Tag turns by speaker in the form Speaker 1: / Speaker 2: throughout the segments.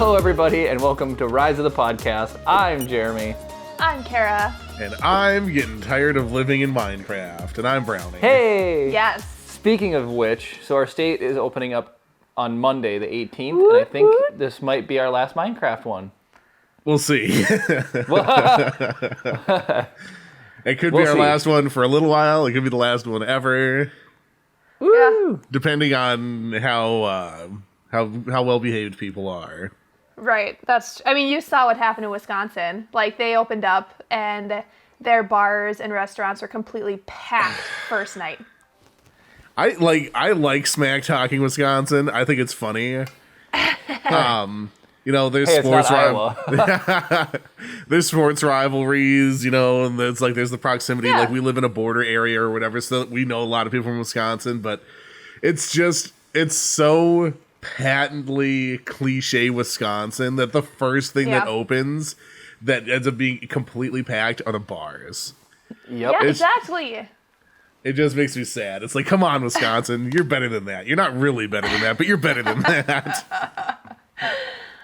Speaker 1: Hello, everybody, and welcome to Rise of the Podcast. I'm Jeremy.
Speaker 2: I'm Kara.
Speaker 3: And I'm getting tired of living in Minecraft. And I'm Brownie.
Speaker 1: Hey!
Speaker 2: Yes.
Speaker 1: Speaking of which, so our state is opening up on Monday, the 18th, and I think this might be our last Minecraft one.
Speaker 3: We'll see. It could be our last one for a little while. It could be the last one ever.
Speaker 2: Yeah.
Speaker 3: Depending on how well behaved people are.
Speaker 2: Right. You saw what happened in Wisconsin. Like, they opened up and their bars and restaurants were completely packed first night.
Speaker 3: I like smack talking Wisconsin. I think it's funny. There's sports there's sports rivalries, and there's the proximity.
Speaker 2: Yeah.
Speaker 3: Like, we live in a border area or whatever, so we know a lot of people from Wisconsin, but it's so patently cliche Wisconsin that the first thing that opens that ends up being completely packed are the bars.
Speaker 1: Yep.
Speaker 2: Yeah, exactly.
Speaker 3: It just makes me sad. It's like, come on, Wisconsin, you're better than that. You're not really better than that, but you're better than that.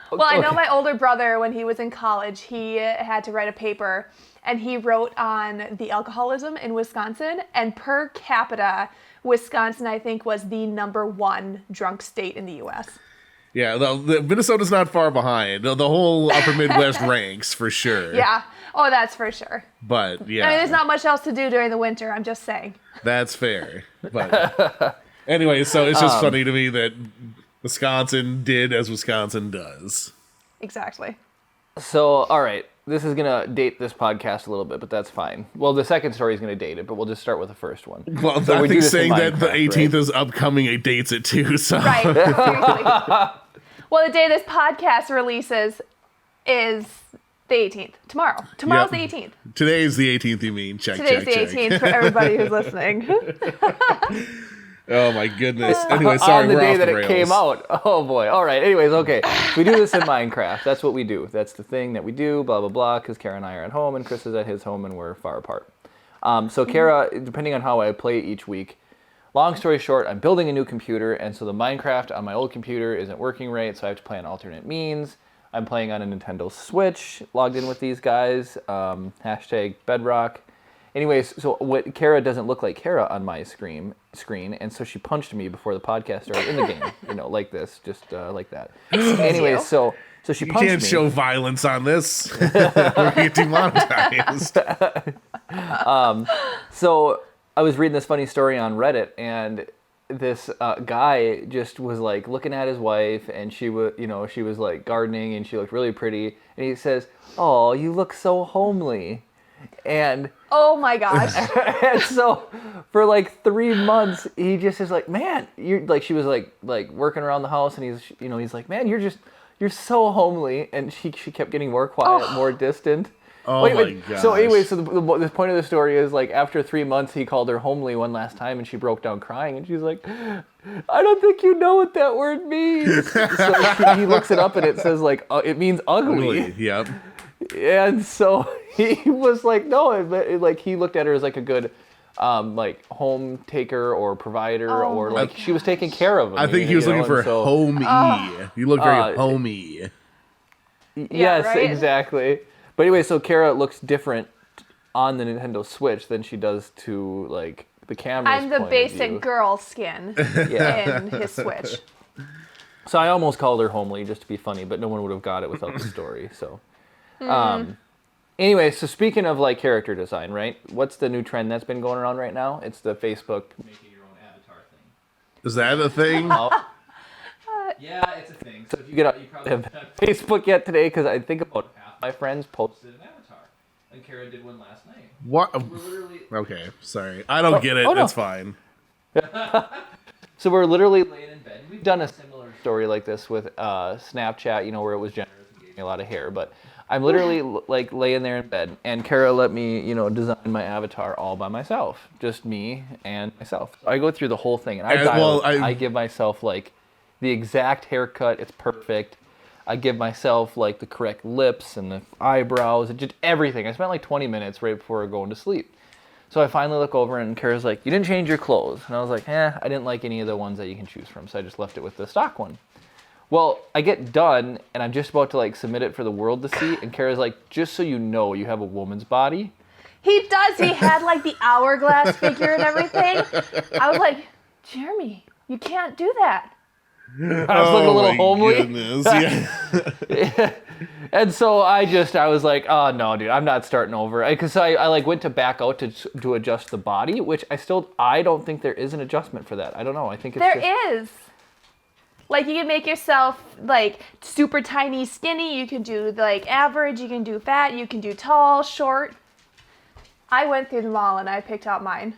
Speaker 2: Well, I know my older brother, when he was in college, he had to write a paper, and he wrote on the alcoholism in Wisconsin, and per capita, Wisconsin, I think, was the #1 drunk state in the U.S.
Speaker 3: Yeah, the Minnesota's not far behind. The whole upper Midwest ranks, for sure.
Speaker 2: Yeah. Oh, that's for sure.
Speaker 3: But, yeah.
Speaker 2: I mean, there's not much else to do during the winter, I'm just saying.
Speaker 3: That's fair. But anyway, so it's just funny to me that Wisconsin did as Wisconsin does.
Speaker 2: Exactly.
Speaker 1: So, all right, this is going to date this podcast a little bit, but that's fine. Well, the second story is going to date it, but we'll just start with the first one.
Speaker 3: Well,
Speaker 1: so
Speaker 3: I think saying that the 18th
Speaker 1: right?
Speaker 3: is upcoming, it dates it too, so.
Speaker 2: Right, seriously. Well, the day this podcast releases is the 18th. Tomorrow. Tomorrow's the 18th.
Speaker 3: Today's the 18th, you mean.
Speaker 2: Today's the 18th for everybody who's listening.
Speaker 3: Oh my goodness. Anyway, sorry,
Speaker 1: on the
Speaker 3: we're
Speaker 1: day
Speaker 3: off
Speaker 1: that
Speaker 3: the
Speaker 1: it
Speaker 3: rails.
Speaker 1: came out. Oh boy. All right. Anyways, okay. We do this in Minecraft. That's what we do. That's the thing that we do, blah, blah, blah, because Kara and I are at home and Chris is at his home and we're far apart. So Kara, depending on how I play each week, long story short, I'm building a new computer, and so the Minecraft on my old computer isn't working right, so I have to play on alternate means. I'm playing on a Nintendo Switch, logged in with these guys, hashtag Bedrock. Anyways, so what Kara doesn't look like Kara on my screen, and so she punched me before the podcast started in the game, like this, just like that. Anyways, so she punched me.
Speaker 3: You can't show violence on this. We're getting demonetized.
Speaker 1: So I was reading this funny story on Reddit, and this guy just was like looking at his wife, and she was like gardening, and she looked really pretty, and he says, "Oh, you look so homely." And
Speaker 2: oh my gosh.
Speaker 1: And so for like 3 months he just is like, "Man, you're like," she was like working around the house, and he's like, "Man, you're so homely." And she kept getting more quiet, more distant.
Speaker 3: Oh my gosh.
Speaker 1: So anyway, so the point of the story is, like, after 3 months he called her homely one last time, and she broke down crying, and she's like, "I don't think you know what that word means." So he looks it up, and it says like it means ugly.
Speaker 3: Yep.
Speaker 1: And so he was like, no, he looked at her as like a good home taker or provider, or like she was taking care of him.
Speaker 3: I think he was looking for homey. You look very homey.
Speaker 1: Yes,
Speaker 2: right?
Speaker 1: exactly. But anyway, so Kara looks different on the Nintendo Switch than she does to like the camera.
Speaker 2: I'm the basic girl skin in his Switch.
Speaker 1: So I almost called her homely just to be funny, but no one would have got it without the story. So, anyway, so speaking of like character design, right? What's the new trend that's been going around right now? It's the Facebook making your own avatar thing.
Speaker 3: Is that a thing?
Speaker 1: Yeah, it's a thing. So if you probably haven't been on Facebook yet today, because I think about half my friends posted an avatar, and Kara did one last night.
Speaker 3: What? Okay, sorry. I don't get it.
Speaker 1: No.
Speaker 3: It's fine.
Speaker 1: So we're literally laying in bed. We've done a similar story like this with Snapchat, where it was generous and gave me a lot of hair. But I'm literally like laying there in bed, and Kara let me, design my avatar all by myself, just me and myself. I go through the whole thing, and I give myself like the exact haircut. It's perfect. I give myself like the correct lips and the eyebrows and just everything. I spent like 20 minutes right before going to sleep. So I finally look over, and Kara's like, "You didn't change your clothes." And I was like, I didn't like any of the ones that you can choose from, so I just left it with the stock one. Well, I get done, and I'm just about to, like, submit it for the world to see, and Kara's like, just so you know, you have a woman's body.
Speaker 2: He does. He had, like, the hourglass figure and everything. I was like, Jeremy, you can't do that.
Speaker 1: I was looking a little homely.
Speaker 3: Goodness, yeah.
Speaker 1: And so I was like, oh, no, dude, I'm not starting over. Because I like, went to back out to adjust the body, which I don't think there is an adjustment for that. I don't know. I think it's
Speaker 2: There is. Like, you can make yourself, like, super tiny, skinny. You can do, like, average. You can do fat. You can do tall, short. I went through them all, and I picked out mine.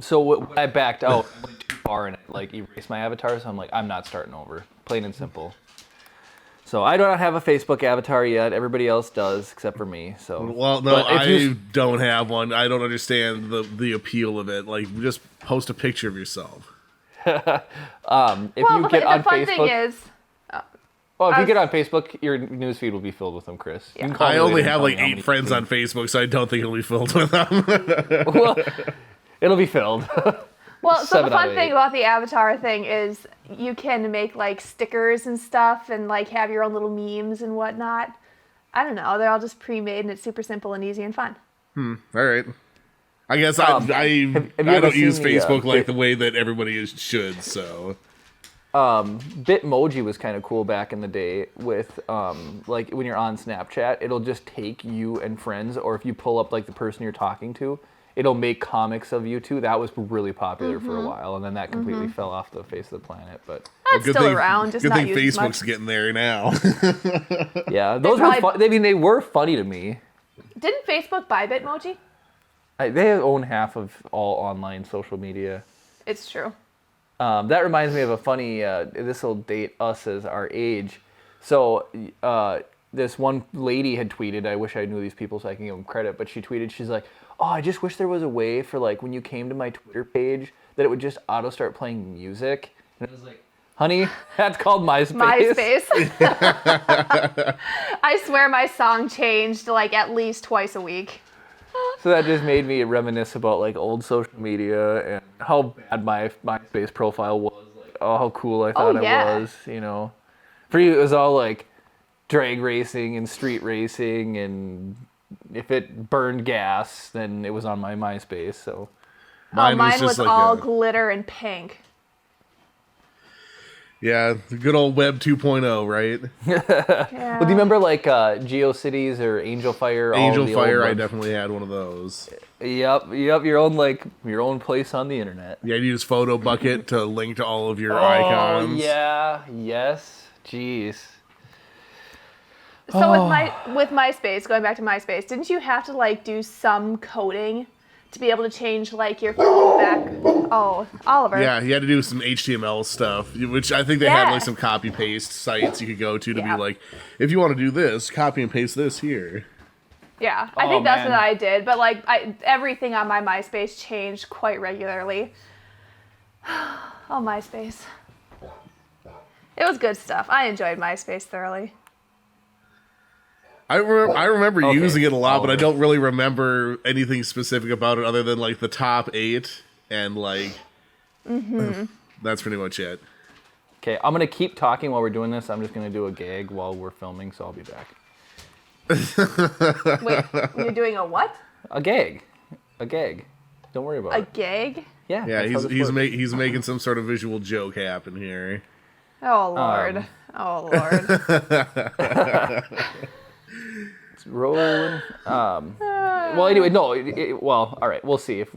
Speaker 1: So when I backed out, I went too far and like erased my avatar. So I'm like, I'm not starting over. Plain and simple. So I do not have a Facebook avatar yet. Everybody else does, except for me. So
Speaker 3: Well, no, I don't have one. I don't understand the appeal of it. Like, just post a picture of yourself.
Speaker 1: If
Speaker 2: Well,
Speaker 1: you get on
Speaker 2: the fun
Speaker 1: Facebook,
Speaker 2: thing is,
Speaker 1: well, if you get on Facebook, your newsfeed will be filled with them, Chris. You can call
Speaker 3: I
Speaker 1: me
Speaker 3: only
Speaker 1: later and
Speaker 3: have
Speaker 1: tell me
Speaker 3: like
Speaker 1: how
Speaker 3: 8
Speaker 1: many
Speaker 3: friends
Speaker 1: tweets.
Speaker 3: on Facebook, so I don't think it'll be filled with them.
Speaker 1: Well, it'll be filled.
Speaker 2: well, so the
Speaker 1: 7 out
Speaker 2: fun
Speaker 1: of
Speaker 2: thing
Speaker 1: 8.
Speaker 2: about the avatar thing is you can make, like, stickers and stuff and, like, have your own little memes and whatnot. I don't know. They're all just pre-made, and it's super simple and easy and fun.
Speaker 3: All right. I guess
Speaker 1: have
Speaker 3: I
Speaker 1: you
Speaker 3: I
Speaker 1: ever
Speaker 3: don't use
Speaker 1: seen the,
Speaker 3: Facebook like the way that everybody should, so.
Speaker 1: Bitmoji was kind of cool back in the day with, like, when you're on Snapchat, it'll just take you and friends, or if you pull up, like, the person you're talking to, it'll make comics of you two. That was really popular for a while, and then that completely fell off the face of the planet. But
Speaker 2: That's still around, just
Speaker 3: good
Speaker 2: not
Speaker 3: thing
Speaker 2: used as much.
Speaker 3: Facebook's getting there now.
Speaker 1: yeah, those were fun. I mean, they were funny to me.
Speaker 2: Didn't Facebook buy Bitmoji?
Speaker 1: They own half of all online social media.
Speaker 2: It's true.
Speaker 1: That reminds me of a funny, this will date us as our age. So this one lady had tweeted, I wish I knew these people so I can give them credit, but she tweeted, she's like, oh, I just wish there was a way for, like, when you came to my Twitter page that it would just auto start playing music. And I was like, honey, that's called MySpace.
Speaker 2: MySpace. I swear my song changed, like, at least twice a week.
Speaker 1: So that just made me reminisce about, like, old social media and how bad my MySpace profile was. Like, oh, how cool I thought it was, you know. For you, it was all, like, drag racing and street racing, and if it burned gas, then it was on my MySpace, so.
Speaker 2: Mine was
Speaker 3: like
Speaker 2: all glitter and pink.
Speaker 3: Yeah, the good old Web 2.0, right?
Speaker 2: Yeah.
Speaker 1: Well, do you remember, like, GeoCities or Angel Fire?
Speaker 3: Angel
Speaker 1: all the
Speaker 3: Fire,
Speaker 1: old
Speaker 3: I
Speaker 1: ones?
Speaker 3: definitely had one of those.
Speaker 1: Yep, your own place on the internet.
Speaker 3: Yeah, you use Photo Bucket to link to all of your icons.
Speaker 1: Oh, yeah, yes, jeez.
Speaker 2: So with MySpace, going back to MySpace, didn't you have to, like, do some coding to be able to change, like, your phone back? Oh, Oliver.
Speaker 3: Yeah, you had to do some HTML stuff, which I think they had like some copy paste sites you could go to be like, if you want to do this, copy and paste this here.
Speaker 2: Yeah, I
Speaker 1: Oh,
Speaker 2: think that's
Speaker 1: man.
Speaker 2: what I did. But, like, everything on my MySpace changed quite regularly. Oh, MySpace. It was good stuff. I enjoyed MySpace thoroughly.
Speaker 3: I remember
Speaker 1: Okay.
Speaker 3: using it a lot, but I don't really remember anything specific about it other than like the top 8 and like that's pretty much it.
Speaker 1: Okay, I'm gonna keep talking while we're doing this. I'm just gonna do a gag while we're filming, so I'll be back.
Speaker 2: Wait, you're doing a what?
Speaker 1: A gag. Don't worry about
Speaker 2: A
Speaker 1: it.
Speaker 2: gag?
Speaker 1: Yeah.
Speaker 3: Yeah,
Speaker 1: that's how this works.
Speaker 3: he's making some sort of visual joke happen here.
Speaker 2: Oh, Lord. Oh, Lord.
Speaker 1: It's rolling. Well, anyway, no. Well, all right. We'll see if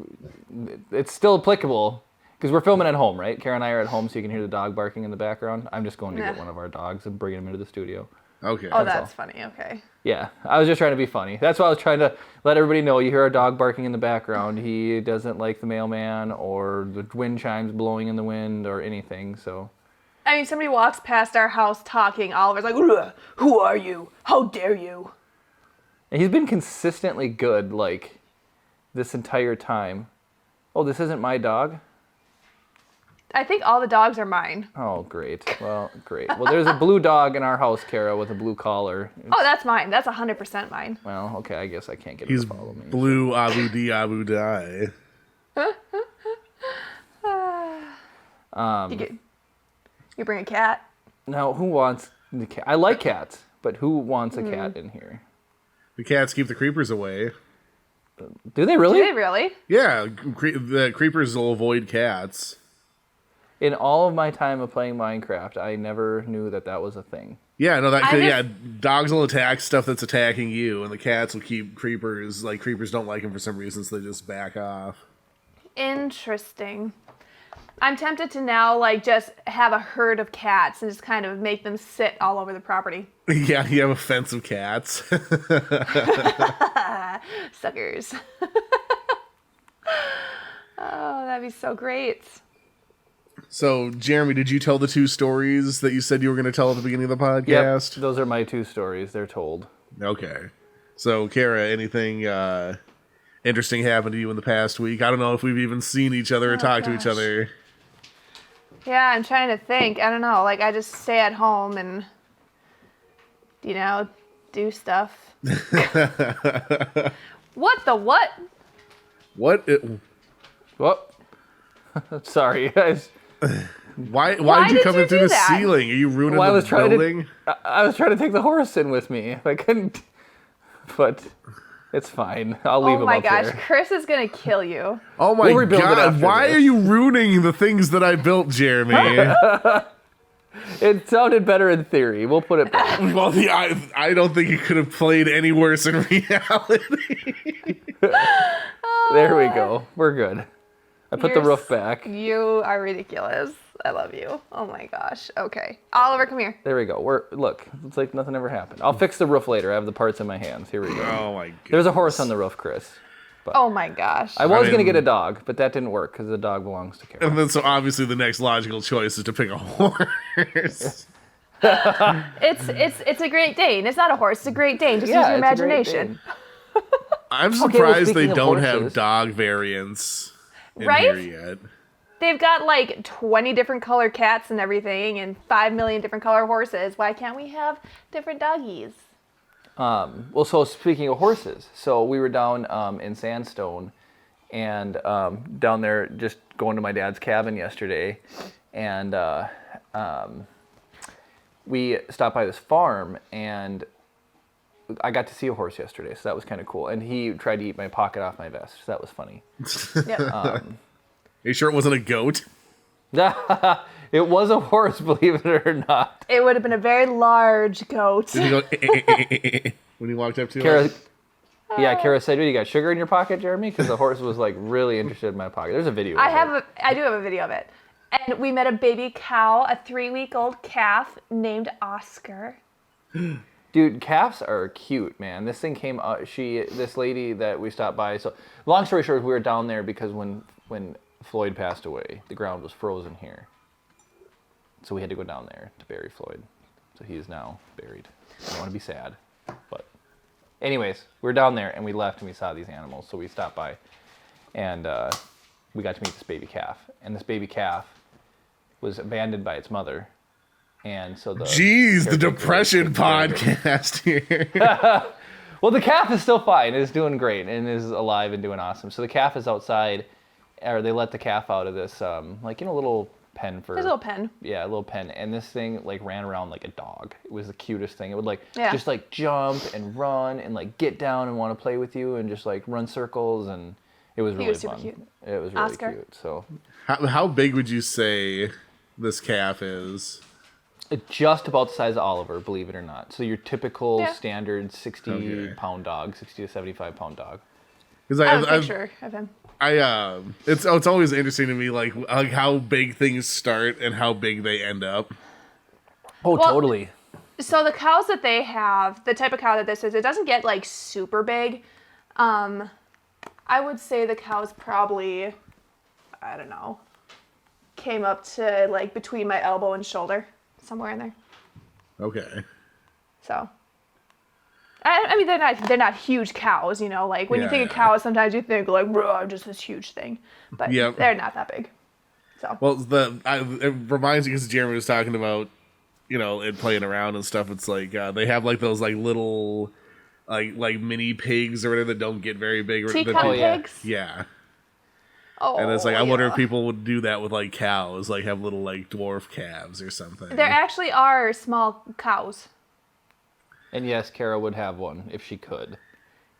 Speaker 1: it's still applicable because we're filming at home, right? Kara and I are at home, so you can hear the dog barking in the background. I'm just going to get one of our dogs and bring him into the studio.
Speaker 3: Okay.
Speaker 2: Oh, that's funny. Okay.
Speaker 1: Yeah, I was just trying to be funny. That's why I was trying to let everybody know. You hear our dog barking in the background. He doesn't like the mailman or the wind chimes blowing in the wind or anything. So.
Speaker 2: I mean, somebody walks past our house talking. Oliver's like, "Ugh, who are you? How dare you?"
Speaker 1: And he's been consistently good, like, this entire time. Oh, this isn't my dog?
Speaker 2: I think all the dogs are mine.
Speaker 1: Oh, great. Well, great. Well, there's a blue dog in our house, Kara, with a blue collar.
Speaker 2: Oh, that's mine. That's 100% mine.
Speaker 1: Well, okay, I guess I can't get him
Speaker 3: He's
Speaker 1: to follow me.
Speaker 3: blue Abu Di Abu Die.
Speaker 2: You get- You bring a cat.
Speaker 1: Now, who wants the cat? I like cats, but who wants a cat in here?
Speaker 3: The cats keep the creepers away.
Speaker 1: Do they really?
Speaker 2: Do they really?
Speaker 3: Yeah, the creepers will avoid cats.
Speaker 1: In all of my time of playing Minecraft, I never knew that was a thing.
Speaker 3: Yeah, no, dogs will attack stuff that's attacking you, and the cats will keep creepers. Like, creepers don't like them for some reason, so they just back off.
Speaker 2: Interesting. I'm tempted to now, like, just have a herd of cats and just kind of make them sit all over the property.
Speaker 3: Yeah, you have a fence of cats.
Speaker 2: Suckers. Oh, that'd be so great.
Speaker 3: So, Jeremy, did you tell the 2 stories that you said you were going to tell at the beginning of the podcast?
Speaker 1: Yep, those are my 2 stories. They're told.
Speaker 3: Okay. So, Kara, anything interesting happened to you in the past week? I don't know if we've even seen each other or talked to each other.
Speaker 2: Yeah, I'm trying to think. I don't know. Like, I just stay at home and, you know, do stuff. What the what?
Speaker 3: What?
Speaker 1: What? Sorry, guys.
Speaker 3: Why did you come in through the
Speaker 2: that?
Speaker 3: ceiling? Are you ruining the building?
Speaker 1: I was trying to take the horse in with me. I couldn't, but it's fine. I'll leave him up
Speaker 2: Oh my gosh,
Speaker 1: here.
Speaker 2: Chris is gonna kill you.
Speaker 3: Oh my
Speaker 1: We'll rebuild it
Speaker 3: god,
Speaker 1: after
Speaker 3: why
Speaker 1: this.
Speaker 3: are you ruining the things that I built, Jeremy?
Speaker 1: It sounded better in theory. We'll put it back.
Speaker 3: Well, I don't think it could have played any worse in reality.
Speaker 1: There we go. We're good. I put the
Speaker 2: You're
Speaker 1: roof back.
Speaker 2: You are ridiculous. I love you. Oh my gosh. Okay. Oliver, come here.
Speaker 1: There we go. Look, it's like nothing ever happened. I'll fix the roof later. I have the parts in my hands. Here we go.
Speaker 3: Oh my god.
Speaker 1: There's a horse on the roof, Chris.
Speaker 2: Oh my gosh.
Speaker 1: I was going to
Speaker 3: mean-
Speaker 1: get a dog, but that didn't work because the dog belongs to Kara.
Speaker 3: And then so obviously the next logical choice is to pick a horse.
Speaker 2: It's a Great Dane. It's not a horse. It's a Great Dane. Just use your
Speaker 1: it's a Great
Speaker 2: imagination.
Speaker 1: Dane.
Speaker 3: I'm
Speaker 1: well,
Speaker 3: surprised they
Speaker 1: speaking of
Speaker 3: don't have
Speaker 1: horses.
Speaker 3: dog variants in
Speaker 2: Right?
Speaker 3: here yet.
Speaker 2: They've got like 20 different color cats and everything and 5 million different color horses. Why can't we have different doggies?
Speaker 1: Well, so speaking of horses, so we were down in Sandstone and down there just going to my dad's cabin yesterday. And we stopped by this farm and I got to see a horse yesterday, so that was kind of cool. And he tried to eat my pocket off my vest, so that was funny.
Speaker 2: Yep.
Speaker 3: Are you sure it wasn't a goat?
Speaker 1: It was a horse, believe it or not.
Speaker 2: It would have been a very large goat.
Speaker 3: Did he go when he walked up to
Speaker 1: Kara,
Speaker 3: him?
Speaker 1: Kara said, "You got sugar in your pocket, Jeremy?" Because the horse was like really interested in my pocket. There's a video.
Speaker 2: I do have a video of it. And we met a baby cow, a 3-week-old calf named Oscar.
Speaker 1: Dude, calves are cute, man. This thing came up. This lady that we stopped by. So, long story short, we were down there because when Floyd passed away, the ground was frozen here. So we had to go down there to bury Floyd. So he is now buried. I don't want to be sad, but anyways, we were down there and we left and we saw these animals. So we stopped by and we got to meet this baby calf. And this baby calf was abandoned by its mother. And so the
Speaker 3: Jeez, the
Speaker 1: caretaker
Speaker 3: depression
Speaker 1: took care of her.
Speaker 3: podcast here.
Speaker 1: Well, the calf is still fine. It's doing great and is alive and doing awesome. So the calf is outside, or they let the calf out of this, little pen for...
Speaker 2: There's a little pen.
Speaker 1: Yeah, a little pen. And this thing, ran around like a dog. It was the cutest thing. It would,
Speaker 2: Yeah.
Speaker 1: just, jump and run and, get down and want to play with you and just, run circles. And it was really
Speaker 2: was super
Speaker 1: fun.
Speaker 2: cute.
Speaker 1: It was really
Speaker 2: Oscar.
Speaker 1: cute. So
Speaker 3: How big would you say this calf is?
Speaker 1: it's just about the size of Oliver, believe it or not. So your typical
Speaker 2: Yeah.
Speaker 1: standard 60
Speaker 3: Okay.
Speaker 1: pound dog, 60 to 75 pound dog.
Speaker 3: Because
Speaker 2: I have a picture of him.
Speaker 3: it's always interesting to me like how big things start and how big they end up.
Speaker 1: Oh,
Speaker 2: Well,
Speaker 1: totally.
Speaker 2: So the cows that they have, the type of cow that this is, it doesn't get super big. I would say the cow's probably, I don't know, came up to between my elbow and shoulder, somewhere in there.
Speaker 3: Okay.
Speaker 2: So, I mean, they're not huge cows, when you think of
Speaker 3: Yeah.
Speaker 2: cows, sometimes you think bro, just this huge thing, but
Speaker 3: Yep.
Speaker 2: they're not that big. So,
Speaker 3: Well, it reminds me because Jeremy was talking about, it playing around and stuff. It's they have those little mini pigs or whatever that don't get very big. Or
Speaker 2: teacup
Speaker 3: that
Speaker 1: Oh, yeah.
Speaker 2: pigs.
Speaker 3: Yeah.
Speaker 2: Oh,
Speaker 3: and it's like I wonder if
Speaker 2: yeah.
Speaker 3: people would do that with like cows, like have little like dwarf calves or something.
Speaker 2: There actually are small cows.
Speaker 1: And yes, Kara would have one if she could.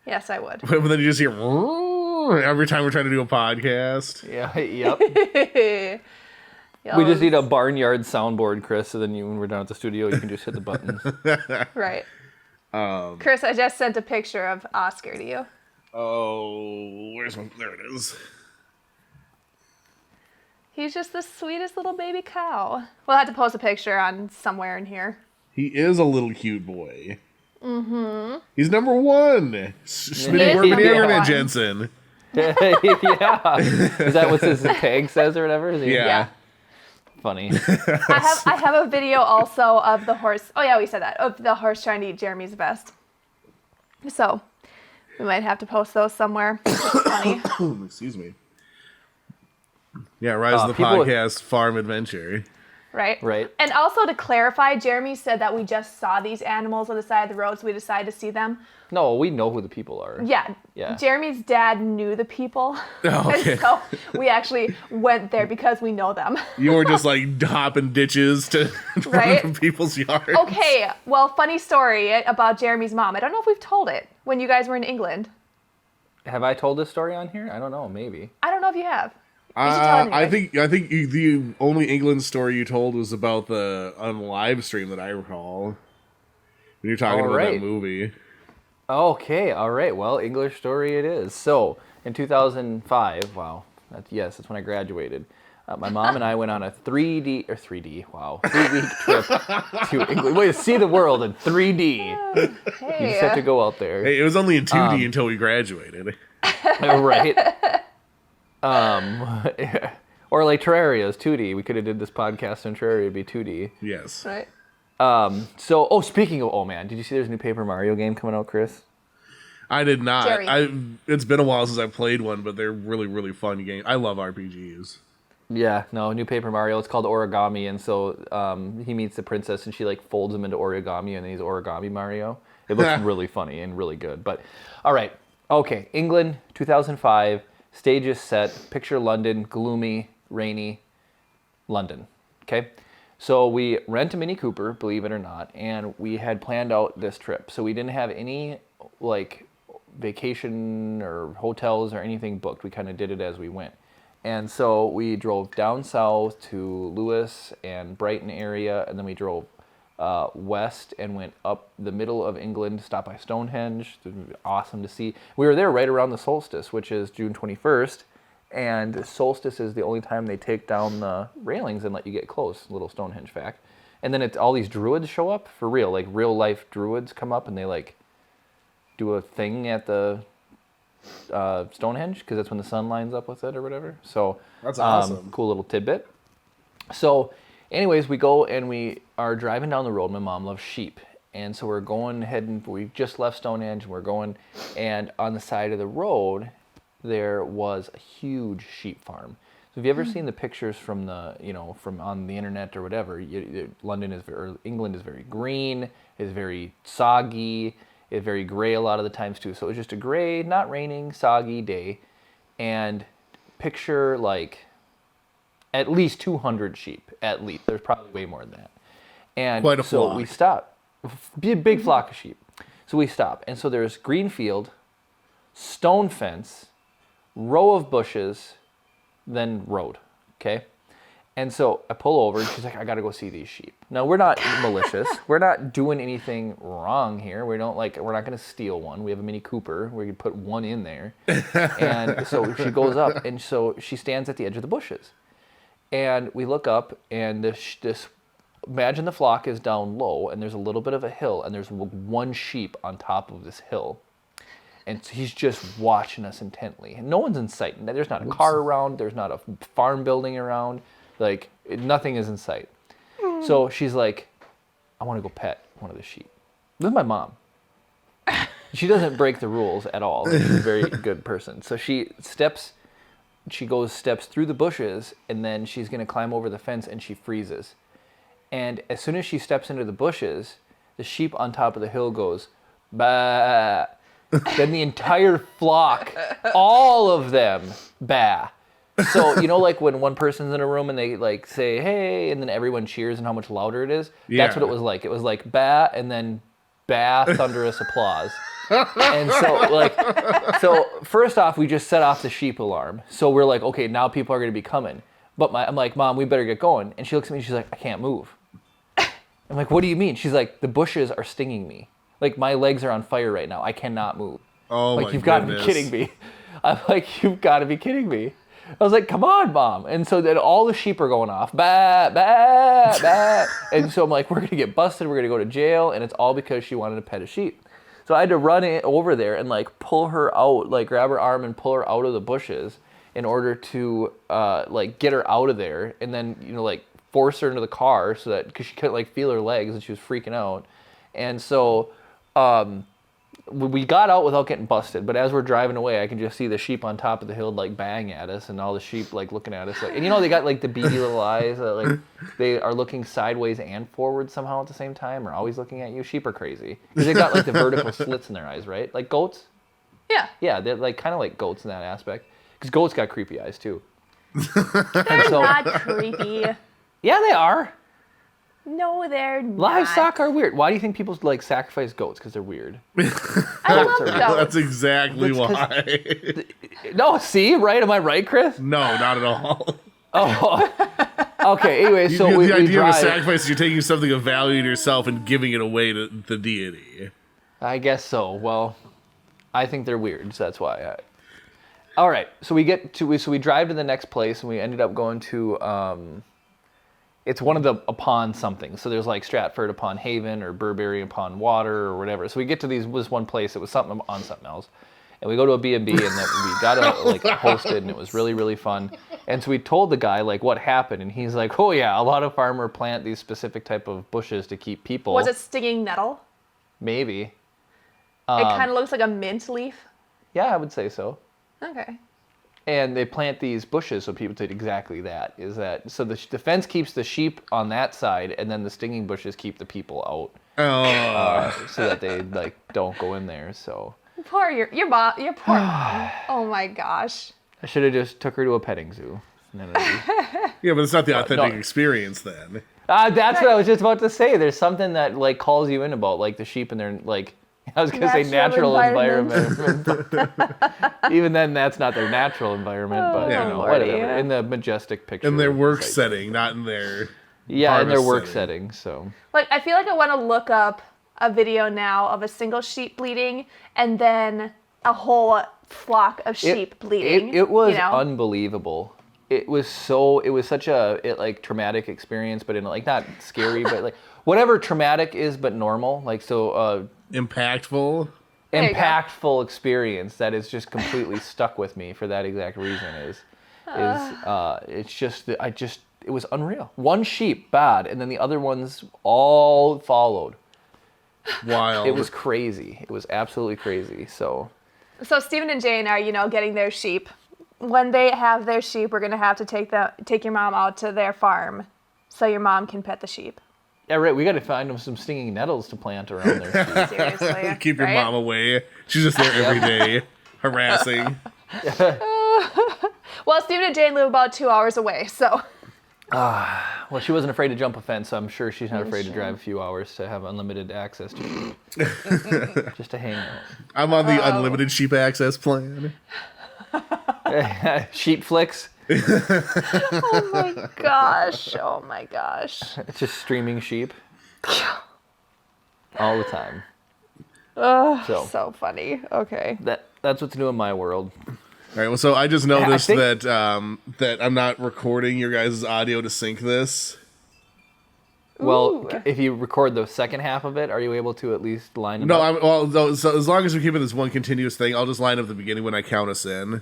Speaker 2: Yes, I would.
Speaker 3: But then you just hear every time we're trying to do a podcast.
Speaker 1: Yeah, yep.
Speaker 2: Yo,
Speaker 1: We just need a barnyard soundboard, Chris, so then when we're done at the studio, you can just hit the buttons.
Speaker 2: Right. Chris, I just sent a picture of Oscar to you.
Speaker 3: Oh, there it is.
Speaker 2: He's just the sweetest little baby cow. We'll have to post a picture on somewhere in here.
Speaker 3: He is a little cute boy. Mm-hmm. He's number one. Smitty
Speaker 2: is
Speaker 3: Wormity
Speaker 2: number
Speaker 3: Everman
Speaker 2: one.
Speaker 3: Jensen.
Speaker 1: Yeah. Is that what his tag says or whatever? Is he-
Speaker 3: Yeah.
Speaker 1: Funny.
Speaker 2: I have a video also of the horse. Oh yeah, we said that. Of the horse trying to eat Jeremy's vest. So we might have to post those somewhere. It's funny.
Speaker 3: Excuse me. Yeah, Rise of the
Speaker 1: people-
Speaker 3: Podcast Farm Adventure.
Speaker 2: Right?
Speaker 1: Right.
Speaker 2: And also to clarify, Jeremy said that we just saw these animals on the side of the road, so we decided to see them.
Speaker 1: No, we know who the people are.
Speaker 2: Yeah.
Speaker 1: Yeah.
Speaker 2: Jeremy's dad knew the people.
Speaker 3: Oh, okay.
Speaker 2: And so we actually went there because we know them.
Speaker 3: You were just like hopping ditches to run
Speaker 2: Right?
Speaker 3: from people's yards.
Speaker 2: Okay, well, funny story about Jeremy's mom. I don't know if we've told it when you guys were in England.
Speaker 1: Have I told this story on here? I don't know. Maybe.
Speaker 2: I don't know if you have. You should tell it
Speaker 3: I
Speaker 2: anyway.
Speaker 3: think the only England story you told was about on the live stream that I recall. When you're talking
Speaker 1: All
Speaker 3: about
Speaker 1: right.
Speaker 3: that movie.
Speaker 1: Okay. All right. Well, English story it is. So, in 2005, wow. That's when I graduated. My mom and I went on a 3-week trip to England. Way to see the world in 3D. You just have to
Speaker 2: Hey.
Speaker 1: go out there.
Speaker 3: Hey, it was only in 2D until we graduated.
Speaker 1: Right. Or like Terraria's 2D. We could have did this podcast in Terraria, it'd be 2D.
Speaker 3: Yes.
Speaker 2: Right.
Speaker 1: So, speaking of, oh man, did you see there's a new Paper Mario game coming out, Chris?
Speaker 3: I did not.
Speaker 2: Jerry.
Speaker 3: It's been a while since I played one, but they're really, really fun games. I love RPGs.
Speaker 1: Yeah, no, new Paper Mario. It's called Origami, and so he meets the princess, and she like folds him into origami, and then he's Origami Mario. It looks really funny and really good. But all right, okay, England, 2005. Stage is set. Picture London, gloomy, rainy, London. Okay, so we rent a Mini Cooper, believe it or not, and we had planned out this trip. So we didn't have any like vacation or hotels or anything booked. We kind of did it as we went. And so we drove down south to Lewis and Brighton area, and then we drove west and went up the middle of England, stopped by Stonehenge. It was awesome to see. We were there right around the solstice, which is June 21st, and solstice is the only time they take down the railings and let you get close, little Stonehenge fact. And then all these druids show up, for real, like real life druids come up and they like do a thing at the Stonehenge, because that's when the sun lines up with it or whatever. So
Speaker 3: That's awesome.
Speaker 1: Cool little tidbit. So anyways, we go and we are driving down the road. My mom loves sheep, and so we're heading. We just left Stonehenge and we're going, and on the side of the road there was a huge sheep farm. So have you ever seen the pictures from from on the internet or whatever? England is very green, is very soggy, is very gray a lot of the times too. So it was just a gray, not raining, soggy day, and picture like at least 200 sheep, at least. There's probably way more than that. And
Speaker 3: Quite a
Speaker 1: so
Speaker 3: flock.
Speaker 1: we stop. Be a big flock of sheep. So we stop. And so there's green field, stone fence, row of bushes, then road. Okay? And so I pull over and she's like, I gotta go see these sheep. Now we're not malicious. We're not doing anything wrong here. We're not gonna steal one. We have a Mini Cooper. We can put one in there. And so she goes up and so she stands at the edge of the bushes. And we look up, and imagine the flock is down low, and there's a little bit of a hill, and there's one sheep on top of this hill. And so he's just watching us intently. And no one's in sight. There's not a car around. There's not a farm building around. Like, nothing is in sight. So she's like, I want to go pet one of the sheep. This is my mom. She doesn't break the rules at all. She's a very good person. So she steps through the bushes, and then she's going to climb over the fence, and she freezes. And as soon as she steps into the bushes, the sheep on top of the hill goes, bah. Then the entire flock, all of them, bah. So, you know, like when one person's in a room and they like say, hey, and then everyone cheers and how much louder it is?
Speaker 3: Yeah.
Speaker 1: That's what it was like. It was like bah, and then bah, thunderous applause. And so first off, we just set off the sheep alarm. So we're like, okay, now people are going to be coming. But I'm like, Mom, we better get going. And she looks at me and she's like, I can't move. I'm like, what do you mean? She's like, the bushes are stinging me. Like, my legs are on fire right now. I cannot move.
Speaker 3: Oh,
Speaker 1: like,
Speaker 3: my
Speaker 1: you've got to be
Speaker 3: goodness.
Speaker 1: kidding me. I'm like, you've got to be kidding me. I was like, come on, Mom. And so then all the sheep are going off. Bah, bah, bah. And so I'm like, we're going to get busted. We're going to go to jail. And it's all because she wanted to pet a sheep. So I had to run over there and, like, pull her out, like, grab her arm and pull her out of the bushes in order to, like, get her out of there. And then, you know, like, force her into the car so that, because she couldn't, like, feel her legs and she was freaking out. And so we got out without getting busted, but as we're driving away, I can just see the sheep on top of the hill like bang at us, and all the sheep like looking at us, like, and you know they got like the beady little eyes, like they are looking sideways and forward somehow at the same time, or always looking at you. Sheep are crazy because they got like the vertical slits in their eyes, right? Like goats. Yeah, they're like kind of like goats in that aspect, because goats got creepy eyes too.
Speaker 2: They're not creepy.
Speaker 1: Yeah, they are.
Speaker 2: No, they're not.
Speaker 1: Livestock are weird. Why do you think people like sacrifice goats? Because they're weird.
Speaker 2: I love goats.
Speaker 3: That's exactly why.
Speaker 1: No, see, right? Am I right, Chris?
Speaker 3: No, not at all.
Speaker 1: Oh, okay. Anyway, so
Speaker 3: the
Speaker 1: we
Speaker 3: idea
Speaker 1: drive.
Speaker 3: of a sacrifice is you're taking something of value to yourself and giving it away to the deity.
Speaker 1: I guess so. Well, I think they're weird, so that's why. All right, so we drive to the next place, and we ended up going to. It's one of the upon something. So there's like Stratford upon Haven or Burberry upon Water or whatever. So we get to this one place. It was something on something else. And we go to a B&B and then we got like hosted, and it was really, really fun. And so we told the guy like what happened, and he's like, oh yeah, a lot of farmers plant these specific type of bushes to keep people.
Speaker 2: Was it stinging nettle?
Speaker 1: Maybe.
Speaker 2: It kind of looks like a mint leaf.
Speaker 1: Yeah, I would say so.
Speaker 2: Okay.
Speaker 1: And they plant these bushes so people did exactly that. So the fence keeps the sheep on that side, and then the stinging bushes keep the people out, so that they like don't go in there. So
Speaker 2: Poor your poor mom. Oh my gosh.
Speaker 1: I should have just took her to a petting zoo.
Speaker 3: Yeah, but it's not the authentic experience then.
Speaker 1: That's what I was just about to say. There's something that like calls you in about like the sheep and their like. I was going to say natural environment. Even then, that's not their natural environment, but you know,
Speaker 2: Lordy.
Speaker 1: whatever. In the majestic picture.
Speaker 3: In their work setting, not in their
Speaker 1: in their work
Speaker 3: setting.
Speaker 1: So.
Speaker 2: Like, I feel like I want to look up a video now of a single sheep bleeding and then a whole flock of sheep bleeding.
Speaker 1: It was
Speaker 2: you know?
Speaker 1: unbelievable. It was such a like traumatic experience, but in like not scary, but like whatever traumatic is, but normal. Like so.
Speaker 3: Impactful
Speaker 1: Experience that is just completely stuck with me for that exact reason it's just it was unreal. One sheep bad, and then the other ones all followed.
Speaker 3: Wild.
Speaker 1: It was crazy. It was absolutely crazy. So
Speaker 2: Stephen and Jane are, getting their sheep. When they have their sheep, we're gonna have to take your mom out to their farm, so your mom can pet the sheep.
Speaker 1: yeah, right. We got to find them some stinging nettles to plant around their sheep.
Speaker 2: Seriously.
Speaker 3: Keep your mom away. She's just there every day, harassing.
Speaker 2: Well, Stephen and Jane live about 2 hours away, so.
Speaker 1: Well, she wasn't afraid to jump a fence, so I'm sure she's not afraid to drive a few hours to have unlimited access to sheep. Just to hang out.
Speaker 3: I'm on the unlimited sheep access plan.
Speaker 1: Sheep flicks.
Speaker 2: Oh my gosh. Oh my gosh.
Speaker 1: It's just streaming sheep. All the time.
Speaker 2: Oh, so funny. Okay.
Speaker 1: That's what's new in my world.
Speaker 3: All right. Well, so I just noticed
Speaker 1: think-
Speaker 3: that I'm not recording your guys' audio to sync this.
Speaker 1: Well,
Speaker 2: Ooh.
Speaker 1: if you record the second half of it, are you able to at least line it
Speaker 3: No,
Speaker 1: up?
Speaker 3: so as long as we keep it this one continuous thing, I'll just line up the beginning when I count us in.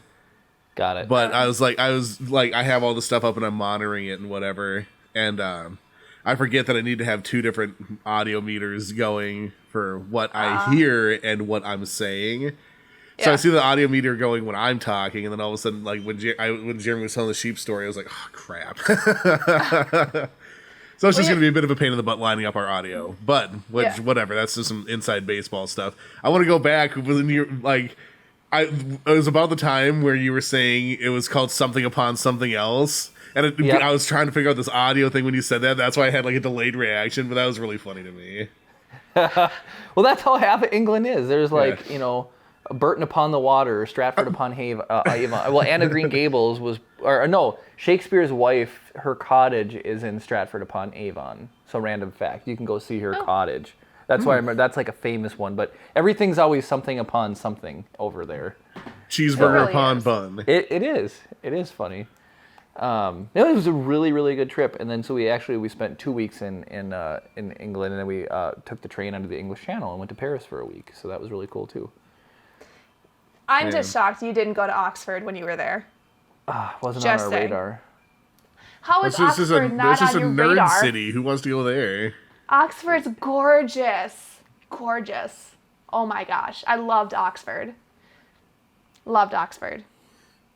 Speaker 1: Got it.
Speaker 3: But I was like, I have all the stuff up and I'm monitoring it and whatever, and I forget that I need to have two different audio meters going for what I hear and what I'm saying. So I see the audio meter going when I'm talking, and then all of a sudden, like when Jeremy was telling the sheep story, I was like, oh crap. So it's just going to be a bit of a pain in the butt lining up our audio, but whatever. That's just some inside baseball stuff. I want to go back when you're like, it was about the time where you were saying it was called Something Upon Something Else. And
Speaker 1: Yep.
Speaker 3: I was trying to figure out this audio thing when you said that. That's why I had like a delayed reaction, but that was really funny to me.
Speaker 1: Well, that's how half of England is. There's like, you know, Burton upon the Water, Stratford upon Avon. Well, Anne of Green Gables was, or no, Shakespeare's wife, her cottage is in Stratford upon Avon. So random fact, you can go see her cottage. That's why I remember, that's like a famous one, but everything's always something upon something over there.
Speaker 3: Cheeseburger
Speaker 2: really
Speaker 3: upon
Speaker 2: is.
Speaker 3: bun.
Speaker 1: It is funny. It was a really, really good trip, and then so we spent 2 weeks in England, and then we took the train under the English Channel and went to Paris for a week. So that was really cool too.
Speaker 2: I'm just shocked you didn't go to Oxford when you were there.
Speaker 1: Wasn't
Speaker 2: Just
Speaker 1: on our
Speaker 2: saying.
Speaker 1: radar.
Speaker 2: How is Oxford not
Speaker 3: this is
Speaker 2: on
Speaker 3: a
Speaker 2: your
Speaker 3: nerd
Speaker 2: radar?
Speaker 3: city. Who wants to go there?
Speaker 2: Oxford's gorgeous. Gorgeous. Oh my gosh. I loved Oxford. Loved Oxford.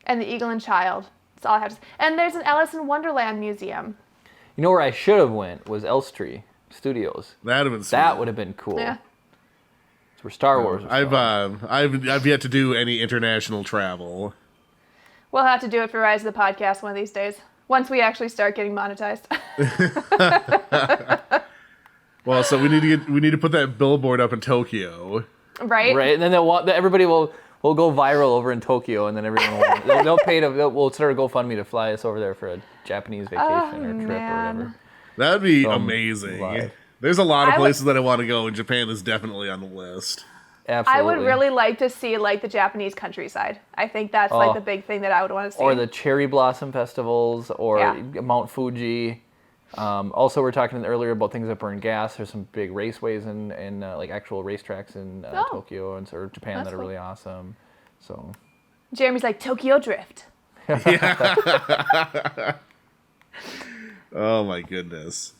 Speaker 2: And the Eagle and Child. That's all I have to say. And there's an Alice in Wonderland museum.
Speaker 1: You know where I should have went was Elstree Studios.
Speaker 3: That'd have been sweet.
Speaker 1: That would have been cool.
Speaker 2: Yeah.
Speaker 1: It's where Star Wars was filmed.
Speaker 3: I've yet to do any international travel.
Speaker 2: We'll have to do it for Rise of the Podcast one of these days. Once we actually start getting monetized.
Speaker 3: Well, so we need to put that billboard up in Tokyo.
Speaker 2: Right?
Speaker 1: Right, and then everybody will go viral over in Tokyo, and then everyone we'll start a GoFundMe to fly us over there for a Japanese vacation or trip or whatever.
Speaker 3: That'd be
Speaker 1: Some
Speaker 3: amazing.
Speaker 1: live.
Speaker 3: There's a lot of places that I want to go, and Japan is definitely on the list.
Speaker 1: Absolutely.
Speaker 2: I would really like to see like the Japanese countryside. I think that's like the big thing that I would want to see.
Speaker 1: Or the cherry blossom festivals, or
Speaker 2: Yeah.
Speaker 1: Mount Fuji. Also, we were talking earlier about things that burn gas. There's some big raceways and like actual racetracks in Tokyo or Japan that are really awesome. So
Speaker 2: Jeremy's like Tokyo Drift.
Speaker 3: Oh my goodness.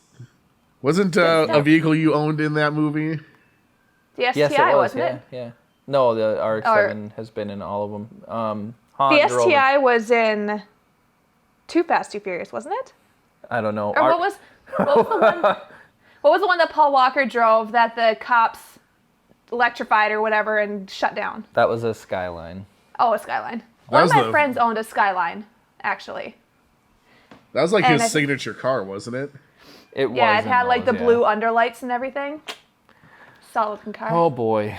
Speaker 3: Wasn't a vehicle you owned in that movie?
Speaker 2: The STI,
Speaker 1: yes, it was.
Speaker 2: wasn't
Speaker 1: Yeah,
Speaker 2: it?
Speaker 1: yeah. No, the RX-7 has been in all of them. Han
Speaker 2: The
Speaker 1: drove
Speaker 2: STI was in Too Fast, Too Furious, wasn't it?
Speaker 1: I don't know.
Speaker 2: Or what was the one? What was the one that Paul Walker drove that the cops electrified or whatever and shut down?
Speaker 1: That was a Skyline.
Speaker 2: Oh, a Skyline. One of
Speaker 3: was
Speaker 2: my friends owned a Skyline, actually.
Speaker 3: That was like
Speaker 2: And
Speaker 3: his signature car, wasn't it?
Speaker 1: It was.
Speaker 2: Yeah, it had
Speaker 1: in
Speaker 2: like the
Speaker 1: those,
Speaker 2: blue underlights and everything. Solid looking car.
Speaker 1: Oh boy.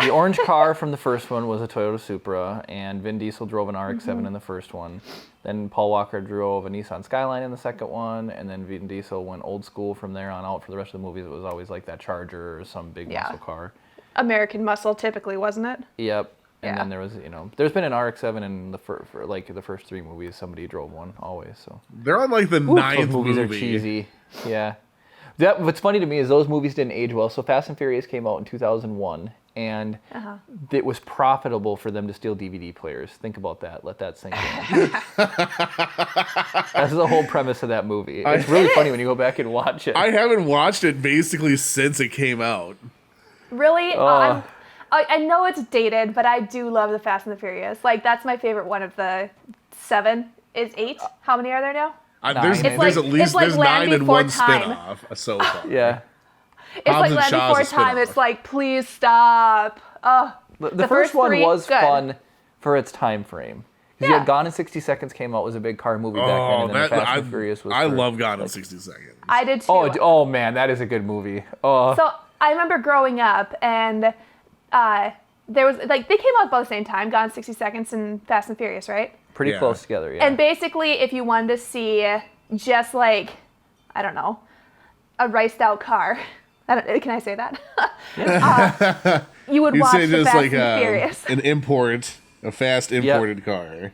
Speaker 1: The orange car from the first one was a Toyota Supra, and Vin Diesel drove an RX-7 in the first one. Then Paul Walker drove a Nissan Skyline in the second one, and then Vin Diesel went old school from there on out. For the rest of the movies, it was always like that Charger or some big muscle car.
Speaker 2: American Muscle, typically, wasn't it?
Speaker 1: Yep. And
Speaker 2: Yeah.
Speaker 1: then there was, there's been an RX-7 in for like the first three movies. Somebody drove one always. So
Speaker 3: They're on like the
Speaker 1: those
Speaker 3: ninth
Speaker 1: movies
Speaker 3: movie.
Speaker 1: are cheesy. Yeah. What's funny to me is those movies didn't age well. So Fast and Furious came out in 2001, and it was profitable for them to steal DVD players. Think about that. Let that sink in. That's the whole premise of that movie. It's really funny when you go back and watch it.
Speaker 3: I haven't watched it basically since it came out.
Speaker 2: Really? I know it's dated, but I do love the Fast and the Furious. Like, that's my favorite one of the 7. Is 8? How many are there now?
Speaker 3: There's
Speaker 2: It's
Speaker 3: at least
Speaker 2: like
Speaker 3: there's
Speaker 2: Land
Speaker 3: 9 and
Speaker 2: Before
Speaker 3: 1
Speaker 2: Time.
Speaker 3: spin-off so far.
Speaker 1: Yeah.
Speaker 2: It's
Speaker 3: Hobbs
Speaker 2: like
Speaker 3: and
Speaker 2: Land
Speaker 3: Shaw's
Speaker 2: Before
Speaker 3: a
Speaker 2: Time.
Speaker 3: spin-off.
Speaker 2: It's like, please stop. Oh,
Speaker 1: The first one
Speaker 2: 3,
Speaker 1: was
Speaker 2: good.
Speaker 1: fun for its time frame. Because you
Speaker 2: Yeah.
Speaker 1: had Gone in 60 Seconds came out, was a big car movie back then,
Speaker 3: Oh,
Speaker 1: and then the Fast and Furious was
Speaker 3: I
Speaker 1: for,
Speaker 3: love Gone in 60 Seconds.
Speaker 2: I did too.
Speaker 1: Oh man, that is a good movie. Oh.
Speaker 2: So I remember growing up, and there was like they came out about the same time, Gone in 60 Seconds and Fast and Furious, right?
Speaker 1: Pretty
Speaker 3: Yeah.
Speaker 1: close together, yeah.
Speaker 2: And basically, if you wanted to see just like, I don't know, a riced out car, can I say that? You would
Speaker 3: You'd
Speaker 2: watch
Speaker 3: say
Speaker 2: the
Speaker 3: just
Speaker 2: Fast
Speaker 3: like
Speaker 2: and Furious.
Speaker 3: a fast imported car.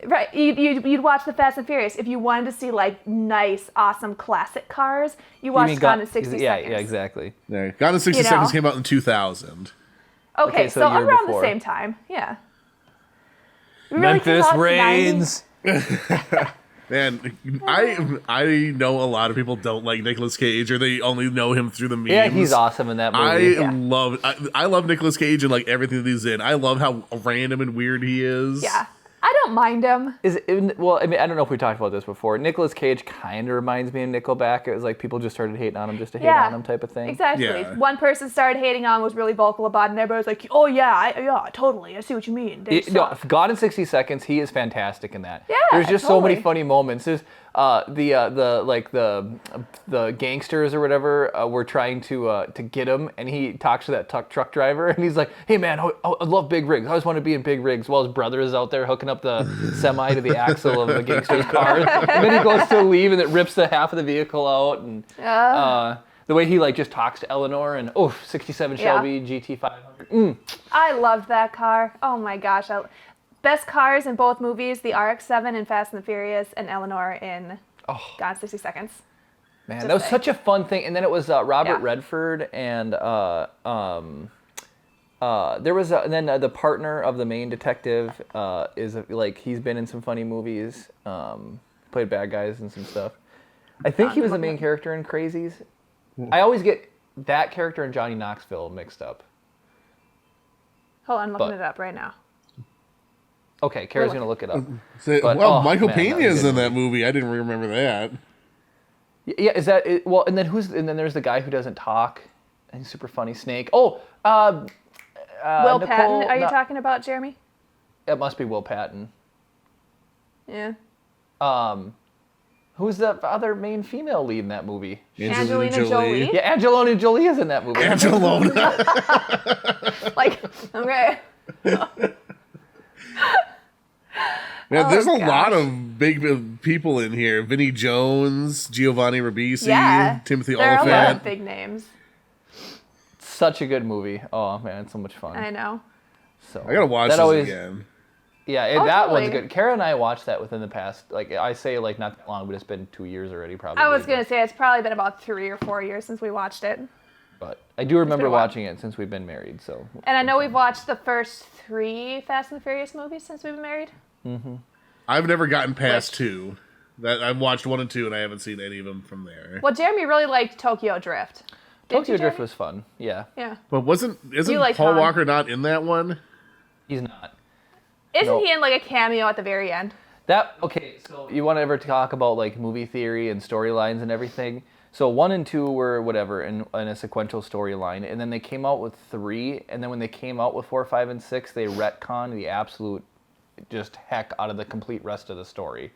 Speaker 2: Right, you'd watch the Fast and Furious. If you wanted to see like nice, awesome classic cars, you watched Gone in 60
Speaker 1: yeah,
Speaker 2: Seconds.
Speaker 1: Yeah, exactly.
Speaker 3: Yeah, Gone in 60
Speaker 2: You know.
Speaker 3: Seconds came out in 2000.
Speaker 2: Okay,
Speaker 1: so
Speaker 2: so
Speaker 1: a year
Speaker 2: around
Speaker 1: before.
Speaker 2: the same time, yeah. It really came
Speaker 1: Memphis
Speaker 2: out in 90
Speaker 1: Reigns.
Speaker 3: Man, I know a lot of people don't like Nicolas Cage, or they only know him through the memes.
Speaker 1: Yeah, he's awesome in that movie.
Speaker 3: I love Nicolas Cage and like everything that he's in. I love how random and weird he is.
Speaker 2: Yeah. I don't mind him.
Speaker 1: Well, I mean, I don't know if we talked about this before. Nicolas Cage kind of reminds me of Nickelback. It was like people just started hating on him just to hate on him type of thing.
Speaker 2: Exactly.
Speaker 3: Yeah.
Speaker 2: One person started hating on, was really vocal about it, and everybody was like, oh yeah, totally. I see what you mean.
Speaker 1: Gone in 60 Seconds, he is fantastic in that.
Speaker 2: Yeah,
Speaker 1: There's just so many
Speaker 2: totally.
Speaker 1: funny moments. There's the gangsters or whatever were trying to get him, and he talks to that truck driver, and he's like, hey man, I love big rigs. I always want to be in big rigs. While his brother is out there hooking up the semi to the axle of the gangster's car. And then he goes to leave, and it rips the half of the vehicle out. And the way he like just talks to Eleanor, and 67 Shelby GT500.
Speaker 2: I loved that car. Oh my gosh. Best cars in both movies, the RX-7 in Fast and the Furious, and Eleanor in Gone in 60 Seconds.
Speaker 1: Man,
Speaker 2: Just
Speaker 1: that was
Speaker 2: saying.
Speaker 1: such a fun thing. And then it was Robert Redford and there was and then the partner of the main detective is like he's been in some funny movies, played bad guys and some stuff. I think he was the main character in Crazies. I always get that character and Johnny Knoxville mixed up.
Speaker 2: Hold on, I'm looking it up right now.
Speaker 1: Okay, Kara's gonna look it up.
Speaker 3: Michael
Speaker 1: man,
Speaker 3: Pena
Speaker 1: that was
Speaker 3: is
Speaker 1: a
Speaker 3: in
Speaker 1: good
Speaker 3: that movie. I didn't remember that.
Speaker 1: Yeah, is that it? Well, and then there's the guy who doesn't talk, and he's super funny. Snake.
Speaker 2: Will
Speaker 1: Nicole,
Speaker 2: Patton, are you talking about, Jeremy?
Speaker 1: It must be Will Patton.
Speaker 2: Yeah.
Speaker 1: Who's the other main female lead in that movie?
Speaker 2: Angelina Jolie.
Speaker 1: Yeah, Angelina Jolie is in that movie.
Speaker 3: Angelona.
Speaker 2: Like, okay.
Speaker 3: Man, there's a
Speaker 2: gosh.
Speaker 3: lot of big people in here. Vinnie Jones, Giovanni Ribisi,
Speaker 2: Yeah.
Speaker 3: Timothy
Speaker 2: There are a lot of
Speaker 3: Oliphant.
Speaker 2: big names.
Speaker 1: Such a good movie. Oh man, it's so much fun.
Speaker 2: I know.
Speaker 1: So
Speaker 3: I gotta watch
Speaker 1: that
Speaker 3: this
Speaker 1: always,
Speaker 3: again.
Speaker 1: Yeah,
Speaker 2: Oh,
Speaker 1: that
Speaker 2: totally.
Speaker 1: one's good. Kara and I watched that within the past, like I say, like not that long, but it's been 2 years already, probably.
Speaker 2: I was going to say it's probably been about 3 or 4 years since we watched it.
Speaker 1: But I do remember
Speaker 2: been a while.
Speaker 1: watching it since we've been married. So.
Speaker 2: And I know we've watched the first 3 Fast and the Furious movies since we've been married.
Speaker 3: I've never gotten past 2. That I've watched 1 and 2, and I haven't seen any of them from there.
Speaker 2: Well, Jeremy really liked Tokyo Drift. Didn't
Speaker 1: Tokyo
Speaker 2: you,
Speaker 1: Drift
Speaker 2: Jeremy?
Speaker 1: was fun. Yeah,
Speaker 2: Yeah.
Speaker 3: But isn't
Speaker 2: You like
Speaker 3: Paul
Speaker 2: Han.
Speaker 3: Walker not in that one?
Speaker 1: he's not.
Speaker 2: Isn't
Speaker 1: No.
Speaker 2: he in like a cameo at the very end?
Speaker 1: Okay, so you want to ever talk about like movie theory and storylines and everything? So 1 and 2 were whatever in a sequential storyline, and then they came out with 3, and then when they came out with 4, 5, and 6, they retconned the absolute just heck out of the complete rest of the story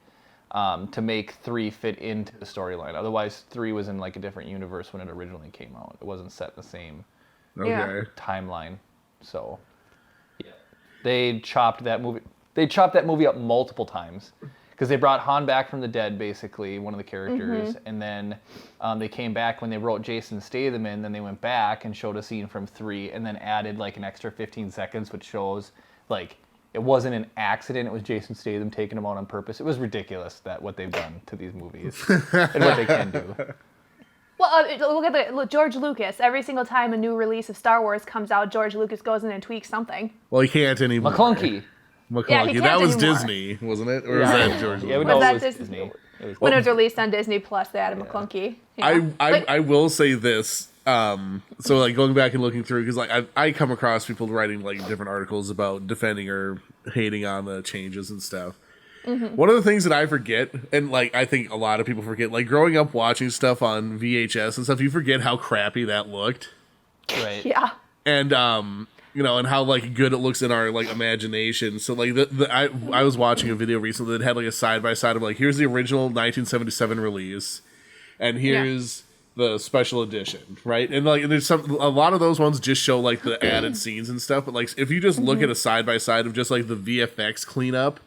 Speaker 1: to make 3 fit into the storyline. Otherwise, 3 was in like a different universe when it originally came out. It wasn't set in the same
Speaker 3: Okay.
Speaker 2: Yeah.
Speaker 1: timeline. So yeah, they chopped that movie. They chopped that movie up multiple times because they brought Han back from the dead, basically one of the characters, and then they came back when they wrote Jason Statham in. Then they went back and showed a scene from 3, and then added like an extra 15 seconds, which shows like it wasn't an accident. It was Jason Statham taking them out on purpose. It was ridiculous that what they've done to these movies and what they can do.
Speaker 2: Well, look, George Lucas. Every single time a new release of Star Wars comes out, George Lucas goes in and tweaks something.
Speaker 3: Well, he can't anymore.
Speaker 1: McClunky.
Speaker 2: Yeah, he
Speaker 3: That
Speaker 2: can't
Speaker 3: was
Speaker 2: anymore.
Speaker 3: Disney, wasn't it? Or was that George?
Speaker 1: Yeah, we
Speaker 3: Lucas?
Speaker 1: know
Speaker 2: that
Speaker 1: it was
Speaker 2: Disney?
Speaker 1: Disney. It was
Speaker 2: When it was released on Disney Plus, they added McClunky.
Speaker 3: I will say this. So like going back and looking through, because like I come across people writing like different articles about defending or hating on the changes and stuff. One of the things that I forget, and like I think a lot of people forget, like growing up watching stuff on VHS and stuff, you forget how crappy that looked,
Speaker 1: Right.
Speaker 2: Yeah.
Speaker 3: and you know, and how like good it looks in our like imagination. So like I was watching a video recently that had like a side by side of like here's the original 1977 release, and here's the special edition, right? And like there's a lot of those ones just show like the added scenes and stuff, but like if you just look at a side by side of just like the VFX cleanup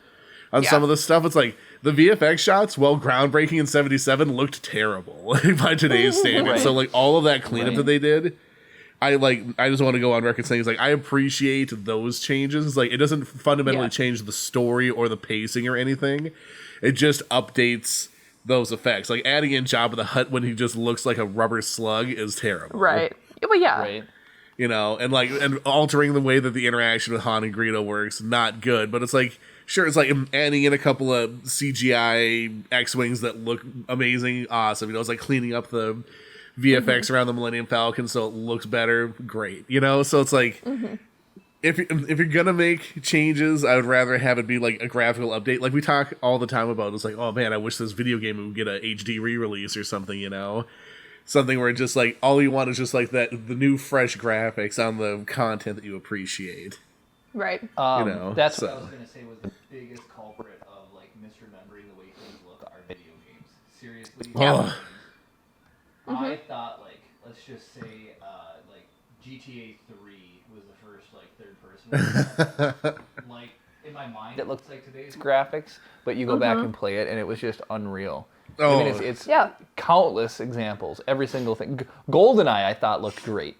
Speaker 3: on some of the stuff, it's like the VFX shots, while groundbreaking in 77, looked terrible by today's standards.
Speaker 1: Right.
Speaker 3: So like all of that cleanup
Speaker 1: Right.
Speaker 3: that they did, I just want to go on record saying like I appreciate those changes. Like it doesn't fundamentally change the story or the pacing or anything. It just updates those effects. Like adding in Jabba the Hutt when he just looks like a rubber slug is terrible.
Speaker 2: Right. Well, yeah.
Speaker 1: Right.
Speaker 3: You know, and altering the way that the interaction with Han and Greedo works, not good. But it's like, sure, it's like adding in a couple of CGI X-Wings that look amazing, awesome. You know, it's like cleaning up the VFX around the Millennium Falcon so it looks better, great. You know, so it's like, if you're gonna make changes, I would rather have it be like a graphical update. Like we talk all the time about, it's like, oh man, I wish this video game would get a HD re-release or something, you know, something where just like all you want is just like the new fresh graphics on the content that you appreciate.
Speaker 2: Right.
Speaker 1: That's what I was gonna say was the biggest culprit of like misremembering the way things look are video games. Seriously.
Speaker 3: Yeah.
Speaker 1: I thought like let's just say like GTA 3 was the first like third person. Like in my mind, it looks like today's graphics, but you go back and play it, and it was just unreal.
Speaker 3: Oh.
Speaker 1: I mean, it's countless examples. Every single thing. GoldenEye, I thought looked great.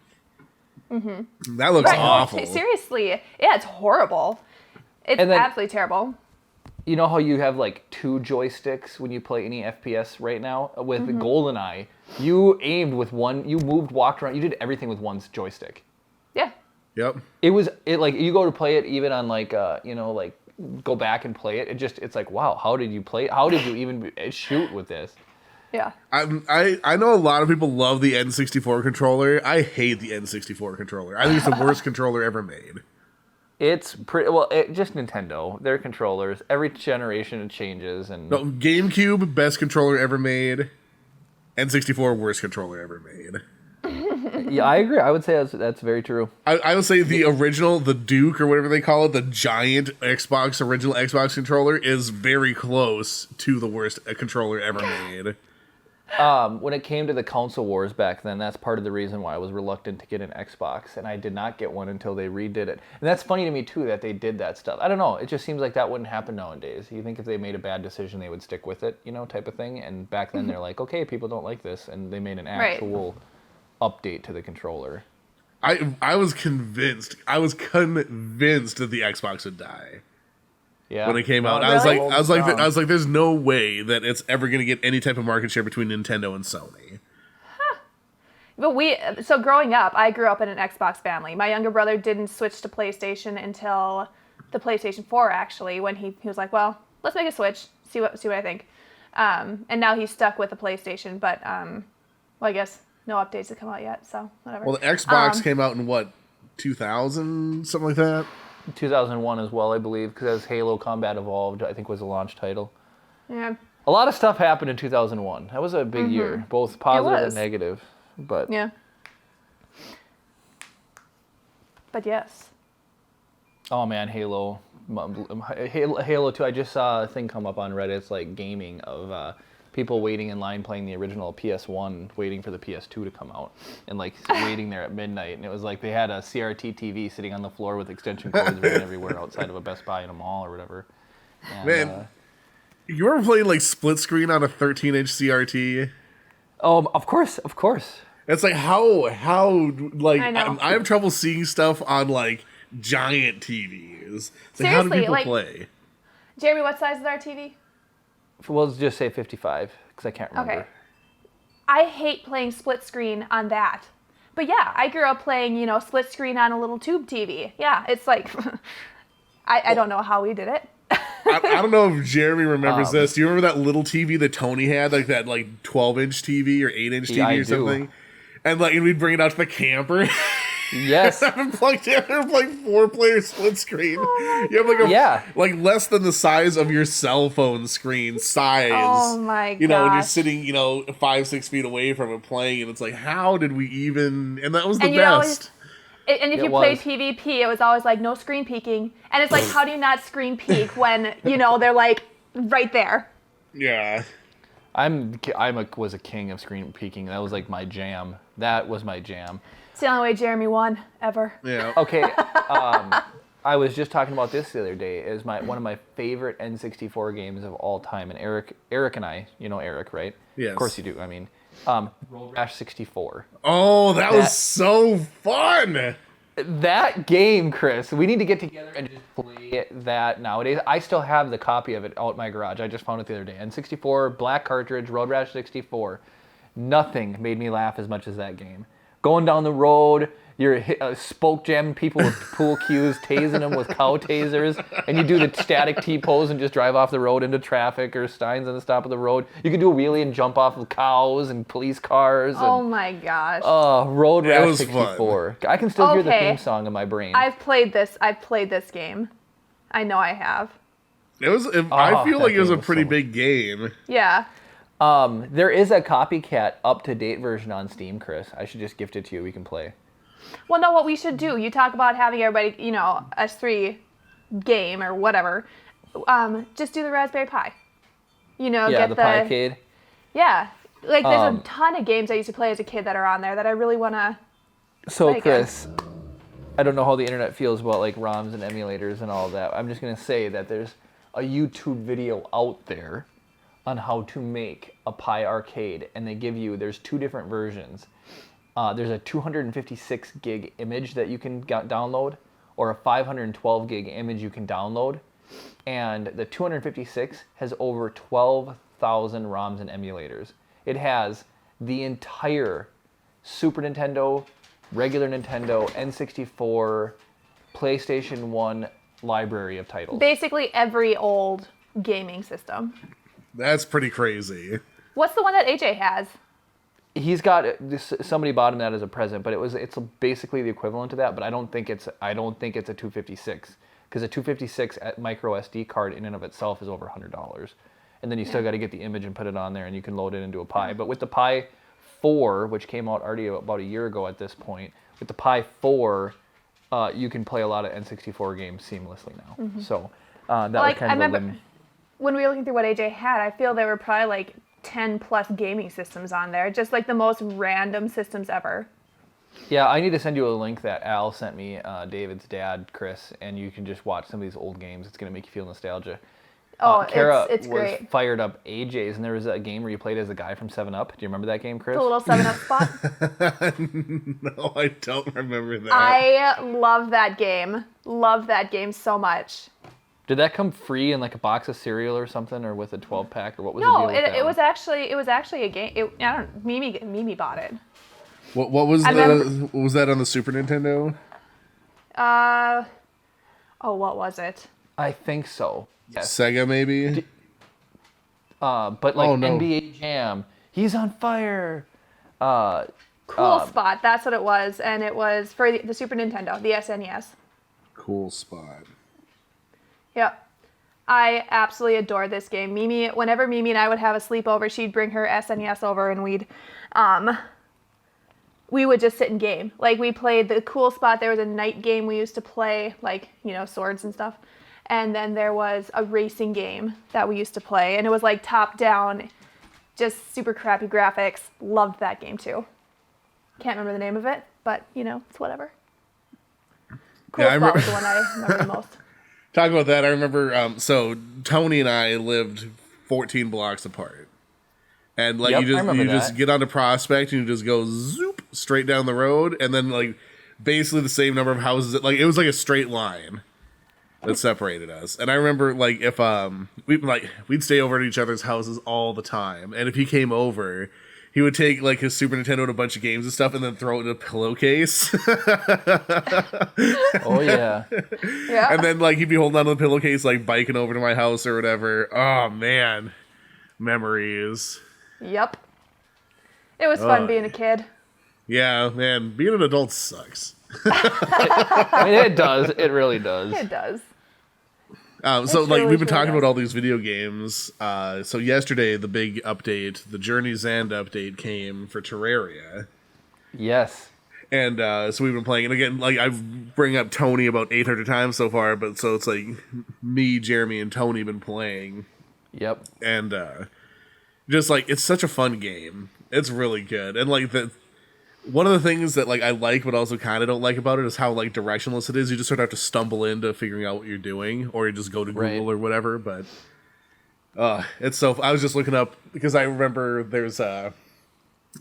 Speaker 3: That looks awful.
Speaker 2: Seriously, yeah, it's horrible. It's absolutely terrible.
Speaker 1: You know how you have like 2 joysticks when you play any FPS right now? With GoldenEye, you aimed with one, you moved, walked around, you did everything with one joystick.
Speaker 2: Yeah.
Speaker 3: Yep.
Speaker 1: It like you go to play it even on like like go back and play it. It's like, wow, how did you play? How did you even shoot with this?
Speaker 2: Yeah.
Speaker 3: I know a lot of people love the N64 controller. I hate the N64 controller. I think it's the worst controller ever made.
Speaker 1: It's pretty just Nintendo. Their controllers. Every generation it changes, and
Speaker 3: No, GameCube, best controller ever made. N64, worst controller ever made.
Speaker 1: yeah, I agree. I would say that's very true.
Speaker 3: I would say the original, the Duke or whatever they call it, the giant original Xbox controller is very close to the worst controller ever made.
Speaker 1: When it came to the console wars back then, that's part of the reason why I was reluctant to get an Xbox, and I did not get one until they redid it. And that's funny to me too that they did that stuff. I don't know. It just seems like that wouldn't happen nowadays. You think if they made a bad decision, they would stick with it, type of thing. And back then they're like, okay, people don't like this, and they made an actual update to the controller.
Speaker 3: I was convinced. I was convinced that the Xbox would die.
Speaker 1: Yeah.
Speaker 3: When it came out,
Speaker 1: really?
Speaker 3: I was like, there's no way that it's ever going to get any type of market share between Nintendo and Sony.
Speaker 2: But so growing up, I grew up in an Xbox family. My younger brother didn't switch to PlayStation until the PlayStation 4, actually, when he was like, well, let's make a switch, see what I think. And now he's stuck with the PlayStation, but well, I guess no updates have come out yet, so whatever.
Speaker 3: Well, the Xbox came out in what, 2000, something like that?
Speaker 1: 2001 as well, I believe, because Halo Combat Evolved, I think, was a launch title.
Speaker 2: Yeah.
Speaker 1: A lot of stuff happened in 2001. That was a big year, both positive and negative. But
Speaker 2: yeah. But yes.
Speaker 1: Oh man, Halo 2. I just saw a thing come up on Reddit. It's like gaming of people waiting in line playing the original PS1, waiting for the PS2 to come out, and like waiting there at midnight. And it was like they had a CRT TV sitting on the floor with extension cords running everywhere outside of a Best Buy in a mall or whatever. And,
Speaker 3: man, you ever played like split screen on a 13-inch CRT?
Speaker 1: Oh, of course.
Speaker 3: It's like how like
Speaker 2: I
Speaker 3: have trouble seeing stuff on like giant TVs. It's like, how do people play?
Speaker 2: Jeremy, what size is our TV?
Speaker 1: We'll just say 55 because I can't remember.
Speaker 2: Okay. I hate playing split screen on that. But yeah, I grew up playing, split screen on a little tube TV. Yeah, it's like, I don't know how we did it.
Speaker 3: I don't know if Jeremy remembers this. Do you remember that little TV that Tony had, like that 12-inch TV or 8-inch TV or something? And we'd bring it out to the camper.
Speaker 1: Yes.
Speaker 3: I've been playing 4-player split screen. You have like less than the size of your cell phone screen size.
Speaker 2: Oh my god.
Speaker 3: When you're sitting, 5-6 feet away from it playing, and it's like, how did we even? And that was the best.
Speaker 2: And if you played PvP, it was always like no screen peeking. And it's like, how do you not screen peek when they're like right there?
Speaker 3: Yeah.
Speaker 1: Was a king of screen peeking. That was like my jam. That was my jam.
Speaker 2: It's the only way Jeremy won ever.
Speaker 3: Yeah.
Speaker 1: Okay. I was just talking about this the other day. Is one of my favorite N64 games of all time. And Eric and I, Eric, right?
Speaker 3: Yes.
Speaker 1: Of course you do. I mean, Road Rash 64.
Speaker 3: Oh, that was so fun.
Speaker 1: That game, Chris, we need to get together and just play that nowadays. I still have the copy of it out in my garage. I just found it the other day. N64, black cartridge, Road Rash 64. Nothing made me laugh as much as that game. Going down the road, you're spoke jamming people with pool cues, tasing them with cow tasers, and you do the static T-pose and just drive off the road into traffic or Steins on the stop of the road. You can do a wheelie and jump off of cows and police cars. And,
Speaker 2: oh my gosh.
Speaker 1: Road Rash
Speaker 3: was
Speaker 1: 64. Fun. I can still hear the theme song in my brain.
Speaker 2: I've played this game. I know I have.
Speaker 3: I feel like it was a pretty big game.
Speaker 2: Yeah.
Speaker 1: There is a copycat up-to-date version on Steam, Chris. I should just gift it to you. We can play.
Speaker 2: Well, no, what we should do, you talk about having everybody, us three game or whatever. Just do the Raspberry Pi. Get
Speaker 1: the Pi-cade.
Speaker 2: Yeah. Like, there's a ton of games I used to play as a kid that are on there that I really want to
Speaker 1: So, Chris, I don't know how the internet feels about, like, ROMs and emulators and all that. I'm just going to say that there's a YouTube video out there on how to make a Pi arcade, and there's two different versions. There's a 256 gig image that you can download, or a 512 gig image you can download, and the 256 has over 12,000 ROMs and emulators. It has the entire Super Nintendo, regular Nintendo, N64, PlayStation 1 library of titles.
Speaker 2: Basically every old gaming system.
Speaker 3: That's pretty crazy.
Speaker 2: What's the one that AJ has?
Speaker 1: He's got somebody bought him that as a present, but it's basically the equivalent to that. But I don't think it's a 256, because a 256 micro SD card in and of itself is over $100, and then you still got to get the image and put it on there, and you can load it into a Pi. But with the Pi 4, which came out already about a year ago at this point, with the Pi 4, you can play a lot of N64 games seamlessly now. Mm-hmm. So that was kind of a limit.
Speaker 2: When we were looking through what AJ had, I feel there were probably like 10 plus gaming systems on there, just like the most random systems ever.
Speaker 1: Yeah, I need to send you a link that Al sent me, David's dad, Chris, and you can just watch some of these old games. It's going to make you feel nostalgia.
Speaker 2: Oh,
Speaker 1: Kara
Speaker 2: it's
Speaker 1: was
Speaker 2: great.
Speaker 1: fired up AJ's, and there was a game where you played as a guy from 7-Up. Do you remember that game, Chris?
Speaker 2: The little 7-Up spot?
Speaker 3: No, I don't remember that.
Speaker 2: I love that game. Love that game so much.
Speaker 1: Did that come free in like a box of cereal or something, or with a 12-pack, or what was the
Speaker 2: No,
Speaker 1: deal with that?
Speaker 2: it was actually a game. Mimi bought it.
Speaker 3: What was that on the Super Nintendo?
Speaker 2: What was it?
Speaker 1: I think so. Yes.
Speaker 3: Sega, maybe?
Speaker 1: But like NBA Jam, he's on fire.
Speaker 2: Cool Spot, that's what it was, and it was for the Super Nintendo, the SNES.
Speaker 3: Cool Spot.
Speaker 2: Yep. I absolutely adore this game. Whenever Mimi and I would have a sleepover, she'd bring her SNES over, and we would just sit and game. Like, we played the Cool Spot. There was a night game we used to play, like, swords and stuff. And then there was a racing game that we used to play, and it was like top down, just super crappy graphics. Loved that game too. Can't remember the name of it, but it's whatever. Cool Spot was the one I remember the most.
Speaker 3: Talk about that. I remember, so Tony and I lived 14 blocks apart. And like you just get onto Prospect and you just go zoop straight down the road, and then like basically the same number of houses. Like it was like a straight line that separated us. And I remember like if we'd stay over at each other's houses all the time, and if he came over, he would take like his Super Nintendo and a bunch of games and stuff, and then throw it in a pillowcase.
Speaker 1: Oh yeah.
Speaker 2: Yeah.
Speaker 3: And then like he'd be holding on to the pillowcase, like biking over to my house or whatever. Oh man, memories.
Speaker 2: Yep. It was fun being a kid.
Speaker 3: Yeah, man, being an adult sucks.
Speaker 1: I mean, it does. It really does.
Speaker 2: It does.
Speaker 3: So like we've been talking about all these video games. So yesterday the big update, the Journey's End update came for Terraria.
Speaker 1: Yes.
Speaker 3: And so we've been playing, and again, like I bring up Tony about 800 times so far, but so it's like me, Jeremy, and Tony been playing.
Speaker 1: Yep.
Speaker 3: And just like it's such a fun game. It's really good. And like one of the things that like I like but also kind of don't like about it is how like directionless it is. You just sort of have to stumble into figuring out what you're doing, or you just go to Google or whatever. But it's so I was just looking up because I remember there's all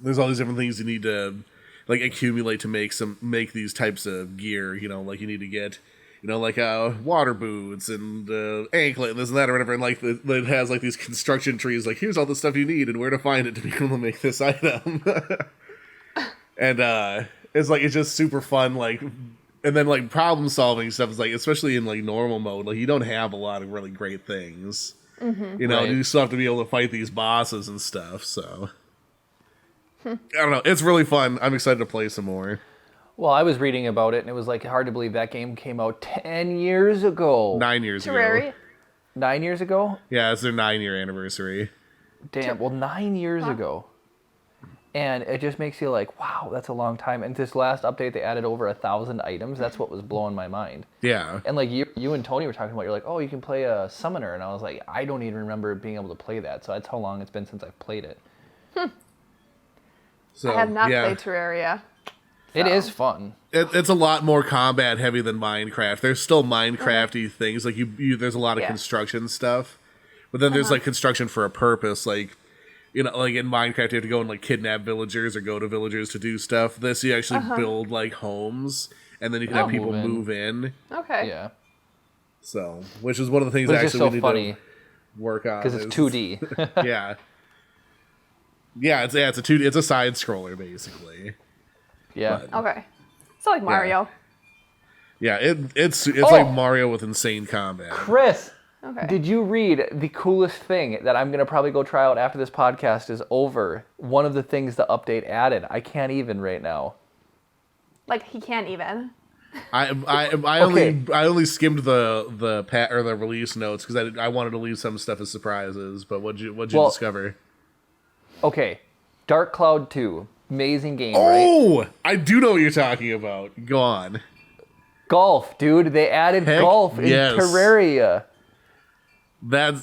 Speaker 3: these different things you need to like accumulate to make these types of gear. Like you need to get like water boots and anklet and this and that or whatever. And like it has like these construction trees. Like here's all the stuff you need and where to find it to be able to make this item. And it's like it's just super fun, like, and then like problem solving stuff is like, especially in like normal mode, like you don't have a lot of really great things. You know, you still have to be able to fight these bosses and stuff. So I don't know, it's really fun. I'm excited to play some more.
Speaker 1: Well, I was reading about it, and it was like hard to believe that game came out 10 years ago.
Speaker 3: 9 years
Speaker 2: Terraria?
Speaker 3: ago.
Speaker 1: 9 years ago?
Speaker 3: Yeah, it's their 9-year anniversary.
Speaker 1: Damn, well, 9 years ago. And it just makes you like, wow, that's a long time. And this last update, they added over 1,000 items. That's what was blowing my mind.
Speaker 3: Yeah.
Speaker 1: And like you and Tony were talking about, you're like, oh, you can play a summoner. And I was like, I don't even remember being able to play that. So that's how long it's been since I've played it.
Speaker 3: So,
Speaker 2: I have not played Terraria.
Speaker 1: It is fun.
Speaker 3: It's a lot more combat heavy than Minecraft. There's still Minecraft-y things. Like you there's a lot of construction stuff. But then there's like construction for a purpose. Like, you know, like in Minecraft, you have to go and like kidnap villagers or go to villagers to do stuff. This, you actually build like homes, and then you can have people move in.
Speaker 2: Okay.
Speaker 1: Yeah.
Speaker 3: So, which is one of the things
Speaker 1: It's
Speaker 3: actually
Speaker 1: just so
Speaker 3: we need
Speaker 1: funny
Speaker 3: to work on.
Speaker 1: because it's 2D.
Speaker 3: Yeah. Yeah, it's a side scroller basically.
Speaker 1: Yeah.
Speaker 3: But,
Speaker 2: Okay. So like Mario.
Speaker 3: yeah, it's like Mario with insane combat.
Speaker 1: Chris,
Speaker 2: Okay.
Speaker 1: did you read the coolest thing that I'm going to probably go try out after this podcast is over? One of the things the update added. I can't even right now.
Speaker 2: Like he can't even.
Speaker 3: I only skimmed the release notes because I wanted to leave some stuff as surprises. But what'd you discover?
Speaker 1: Okay, Dark Cloud 2. Amazing game, right?
Speaker 3: Oh, I do know what you're talking about. Go on.
Speaker 1: Golf, dude. They added golf in Terraria.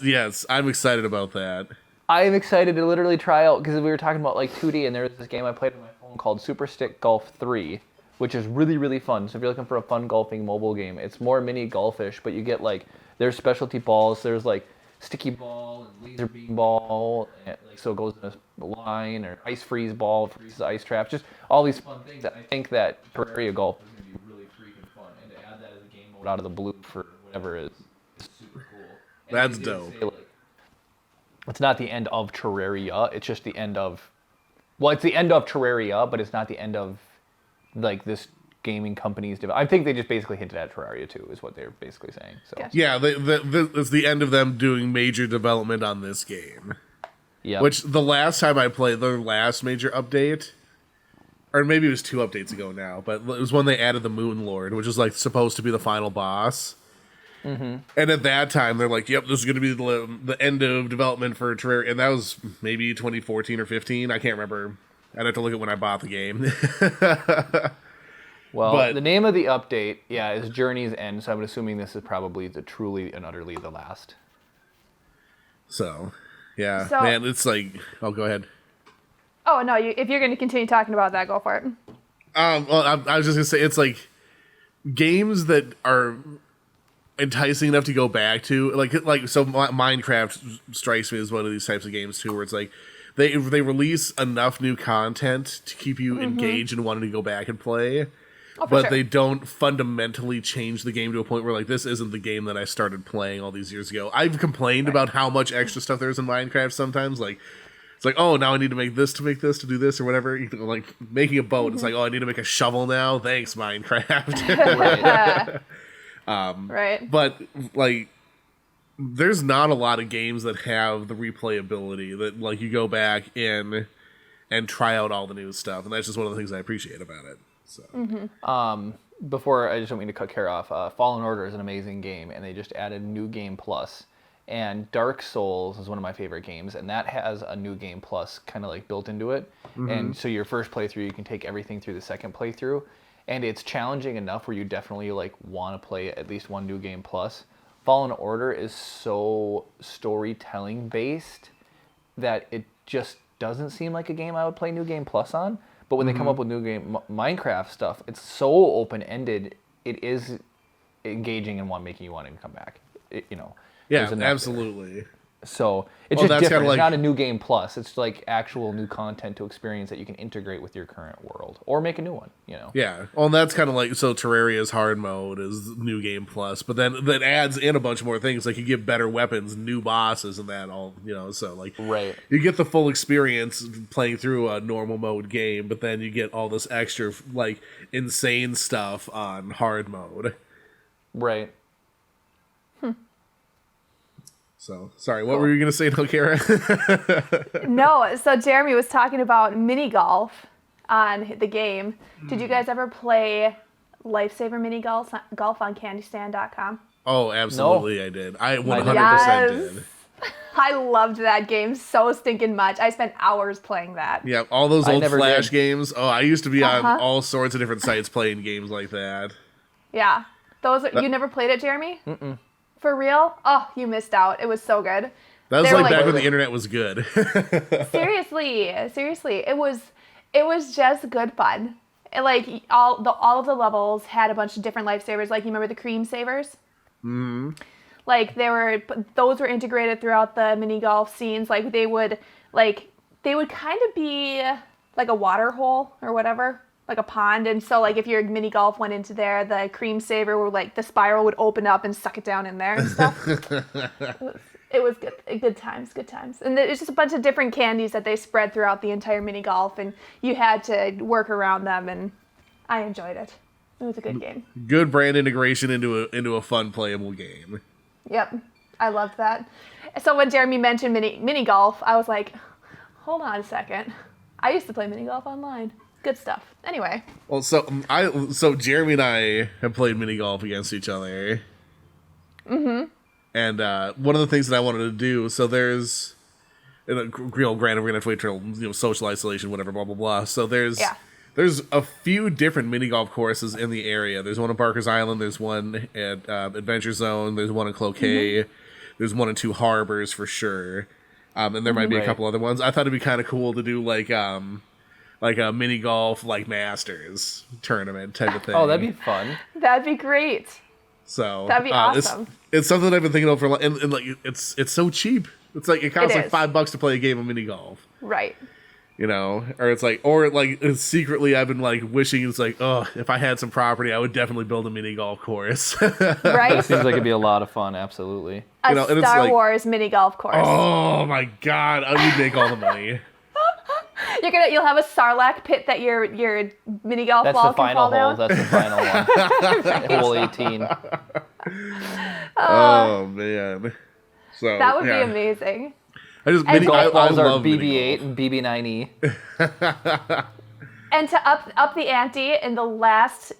Speaker 3: Yes, I'm excited about that.
Speaker 1: I'm excited to literally try out, because we were talking about like 2D, and there was this game I played on my phone called Super Stick Golf 3, which is really, really fun. So if you're looking for a fun golfing mobile game, it's more mini golfish, but you get like, there's specialty balls, there's like sticky ball and laser beam ball, and like so it goes in a line, or ice freeze ball, freezes ice traps, just all these fun things. I think that Terraria Golf is going to be really freaking fun, and to add that as a game mode out of the blue for whatever is super cool. And
Speaker 3: That's dope.
Speaker 1: Say, like, it's not the end of Terraria, it's just the end of, well, it's the end of Terraria, but it's not the end of like this gaming company's I think they just basically hinted at Terraria 2 is what they're basically saying. So
Speaker 2: Gotcha.
Speaker 3: Yeah, it's the end of them doing major development on this game.
Speaker 1: yeah,
Speaker 3: Which the last time I played their last major update, or maybe it was 2 updates ago now, but it was when they added the Moon Lord, which was like supposed to be the final boss. Mm-hmm. And at that time, they're like, "Yep, this is going to be the end of development for Terraria," and that was maybe 2014 or 15. I can't remember. I'd have to look at when I bought the game.
Speaker 1: well, the name of the update, is Journey's End. So I'm assuming this is probably truly and utterly the last.
Speaker 3: So, yeah,
Speaker 2: So-
Speaker 3: man, it's like, oh, go ahead.
Speaker 2: Oh no! If you're going to continue talking about that, go for it.
Speaker 3: Well, I was just gonna say it's like games that are enticing enough to go back to, like so. Minecraft strikes me as one of these types of games too, where it's like they release enough new content to keep you engaged and wanting to go back and play, but
Speaker 2: sure.
Speaker 3: they don't fundamentally change the game to a point where like this isn't the game that I started playing all these years ago. I've complained about how much extra stuff there is in Minecraft sometimes, like. It's like, oh, now I need to make this, to do this, or whatever. You know, like, making a boat, it's like, oh, I need to make a shovel now? Thanks, Minecraft.
Speaker 2: Right.
Speaker 3: But, like, there's not a lot of games that have the replayability that, like, you go back in and try out all the new stuff. And that's just one of the things I appreciate about it. So.
Speaker 1: Before, I just don't mean to cut Kara off. Fallen Order is an amazing game, and they just added New Game Plus. And Dark Souls is one of my favorite games, and that has a New Game Plus kind of like built into it. And so your first playthrough, you can take everything through the second playthrough, and it's challenging enough where you definitely like want to play at least one New Game Plus. Fallen Order is so storytelling based that it just doesn't seem like a game I would play New Game Plus on. But when they come up with New Game Minecraft stuff, it's so open ended. It is engaging and making you want to come back. You know.
Speaker 3: Yeah, absolutely.
Speaker 1: So it's
Speaker 3: Well,
Speaker 1: just
Speaker 3: that's
Speaker 1: different.
Speaker 3: kinda
Speaker 1: It's
Speaker 3: like-
Speaker 1: not a new game plus. It's like actual new content to experience that you can integrate with your current world or make a new one, you know?
Speaker 3: Yeah. Well, and that's kind of like, so Terraria's hard mode is New Game Plus, but then that adds in a bunch more things. Like you get better weapons, new bosses, and that all, you know, so like
Speaker 1: Right.
Speaker 3: you get the full experience playing through a normal mode game, but then you get all this extra, like, insane stuff on hard mode.
Speaker 1: Right.
Speaker 3: So, sorry, what were you going to say, Kara?
Speaker 2: No, so Jeremy was talking about mini golf on the game. Did you guys ever play Lifesaver mini golf on candystand.com?
Speaker 3: Oh, absolutely, I did. I 100%
Speaker 2: Yes.
Speaker 3: did.
Speaker 2: I loved that game so stinking much. I spent hours playing that.
Speaker 3: Yeah, all those
Speaker 1: I
Speaker 3: old
Speaker 1: never
Speaker 3: Flash
Speaker 1: did.
Speaker 3: games. Oh, I used to be on all sorts of different sites playing games like that.
Speaker 2: Yeah. You never played it, Jeremy? Mm-mm. For real? Oh, you missed out. It was so good.
Speaker 3: That was
Speaker 2: They were
Speaker 3: like back
Speaker 2: like-
Speaker 3: when the internet was good.
Speaker 2: Seriously. It was just good fun. And, like all of the levels had a bunch of different lifesavers. Like you remember the cream savers? Mm-hmm. Like those were integrated throughout the mini golf scenes. Like they would kind of be like a water hole or whatever, like a pond. And so like if your mini golf went into there, the cream saver would like the spiral would open up and suck it down in there and stuff. It was good times. And it's just a bunch of different candies that they spread throughout the entire mini golf, and you had to work around them, and I enjoyed it. It was a good game.
Speaker 3: Good brand integration into a fun playable game.
Speaker 2: Yep, I loved that. So when Jeremy mentioned mini golf, I was like, hold on a second. I used to play mini golf online. Good stuff. Anyway.
Speaker 3: Well, so Jeremy and I have played mini golf against each other. Mm-hmm. And one of the things that I wanted to do, so there's, granted, we're gonna have to wait till social isolation, whatever, blah blah blah. So there's a few different mini golf courses in the area. There's one at Barker's Island. There's one at Adventure Zone. There's one in Cloquet. Mm-hmm. There's one in Two Harbors for sure. And there might be a couple other ones. I thought it'd be kind of cool to do like a mini golf like Masters tournament type of thing.
Speaker 1: Oh, that'd be fun.
Speaker 2: That'd be great.
Speaker 3: So
Speaker 2: That'd be awesome.
Speaker 3: It's something I've been thinking of for and like it's so cheap. It's like it costs
Speaker 2: It
Speaker 3: like
Speaker 2: is.
Speaker 3: $5 to play a game of mini golf.
Speaker 2: Right.
Speaker 3: Or secretly I've been like wishing it's like, oh, if I had some property, I would definitely build a mini golf course.
Speaker 2: Right?
Speaker 1: Seems like it'd be a lot of fun, absolutely.
Speaker 2: A
Speaker 3: and it's
Speaker 2: Star
Speaker 3: like-
Speaker 2: Wars mini golf course.
Speaker 3: Oh my god, I would make all the money.
Speaker 2: You'll have a Sarlacc pit that your mini golf
Speaker 1: That's
Speaker 2: ball
Speaker 1: the
Speaker 2: can fall
Speaker 1: final hole.
Speaker 2: down.
Speaker 1: That's the final one. Hole 18.
Speaker 3: Oh man. So
Speaker 2: That would be amazing.
Speaker 3: I just
Speaker 2: And
Speaker 3: mini, I
Speaker 1: Golf balls are
Speaker 3: love mini
Speaker 1: BB-8
Speaker 3: golf.
Speaker 1: and BB-9E.
Speaker 2: And to up the ante in the last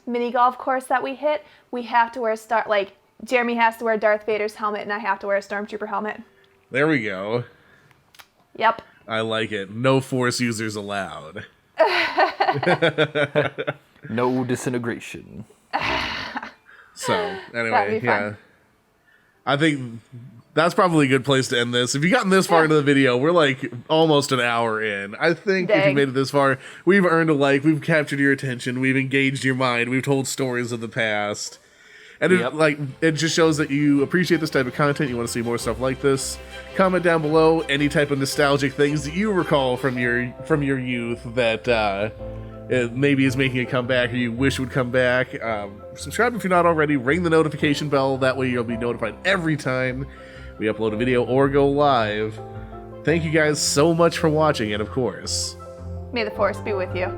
Speaker 2: mini golf course that we hit, we have to wear Jeremy has to wear Darth Vader's helmet and I have to wear a Stormtrooper helmet.
Speaker 3: There we go.
Speaker 2: Yep.
Speaker 3: I like it. No Force users allowed.
Speaker 1: No disintegration.
Speaker 3: So
Speaker 2: That'd
Speaker 3: anyway,
Speaker 2: be
Speaker 3: yeah.
Speaker 2: fun.
Speaker 3: I think that's probably a good place to end this. If you've gotten this far into the video, we're like almost an hour in. I think if you
Speaker 2: Dang.
Speaker 3: made it this far, we've earned a like, we've captured your attention, we've engaged your mind, we've told stories of the past. And
Speaker 1: Yep.
Speaker 3: it just shows that you appreciate this type of content, you want to see more stuff like this. Comment down below any type of nostalgic things that you recall from your youth that it maybe is making a comeback or you wish would come back. Subscribe if you're not already. Ring the notification bell. That way you'll be notified every time we upload a video or go live. Thank you guys so much for watching, and of course,
Speaker 2: May the Force be with you.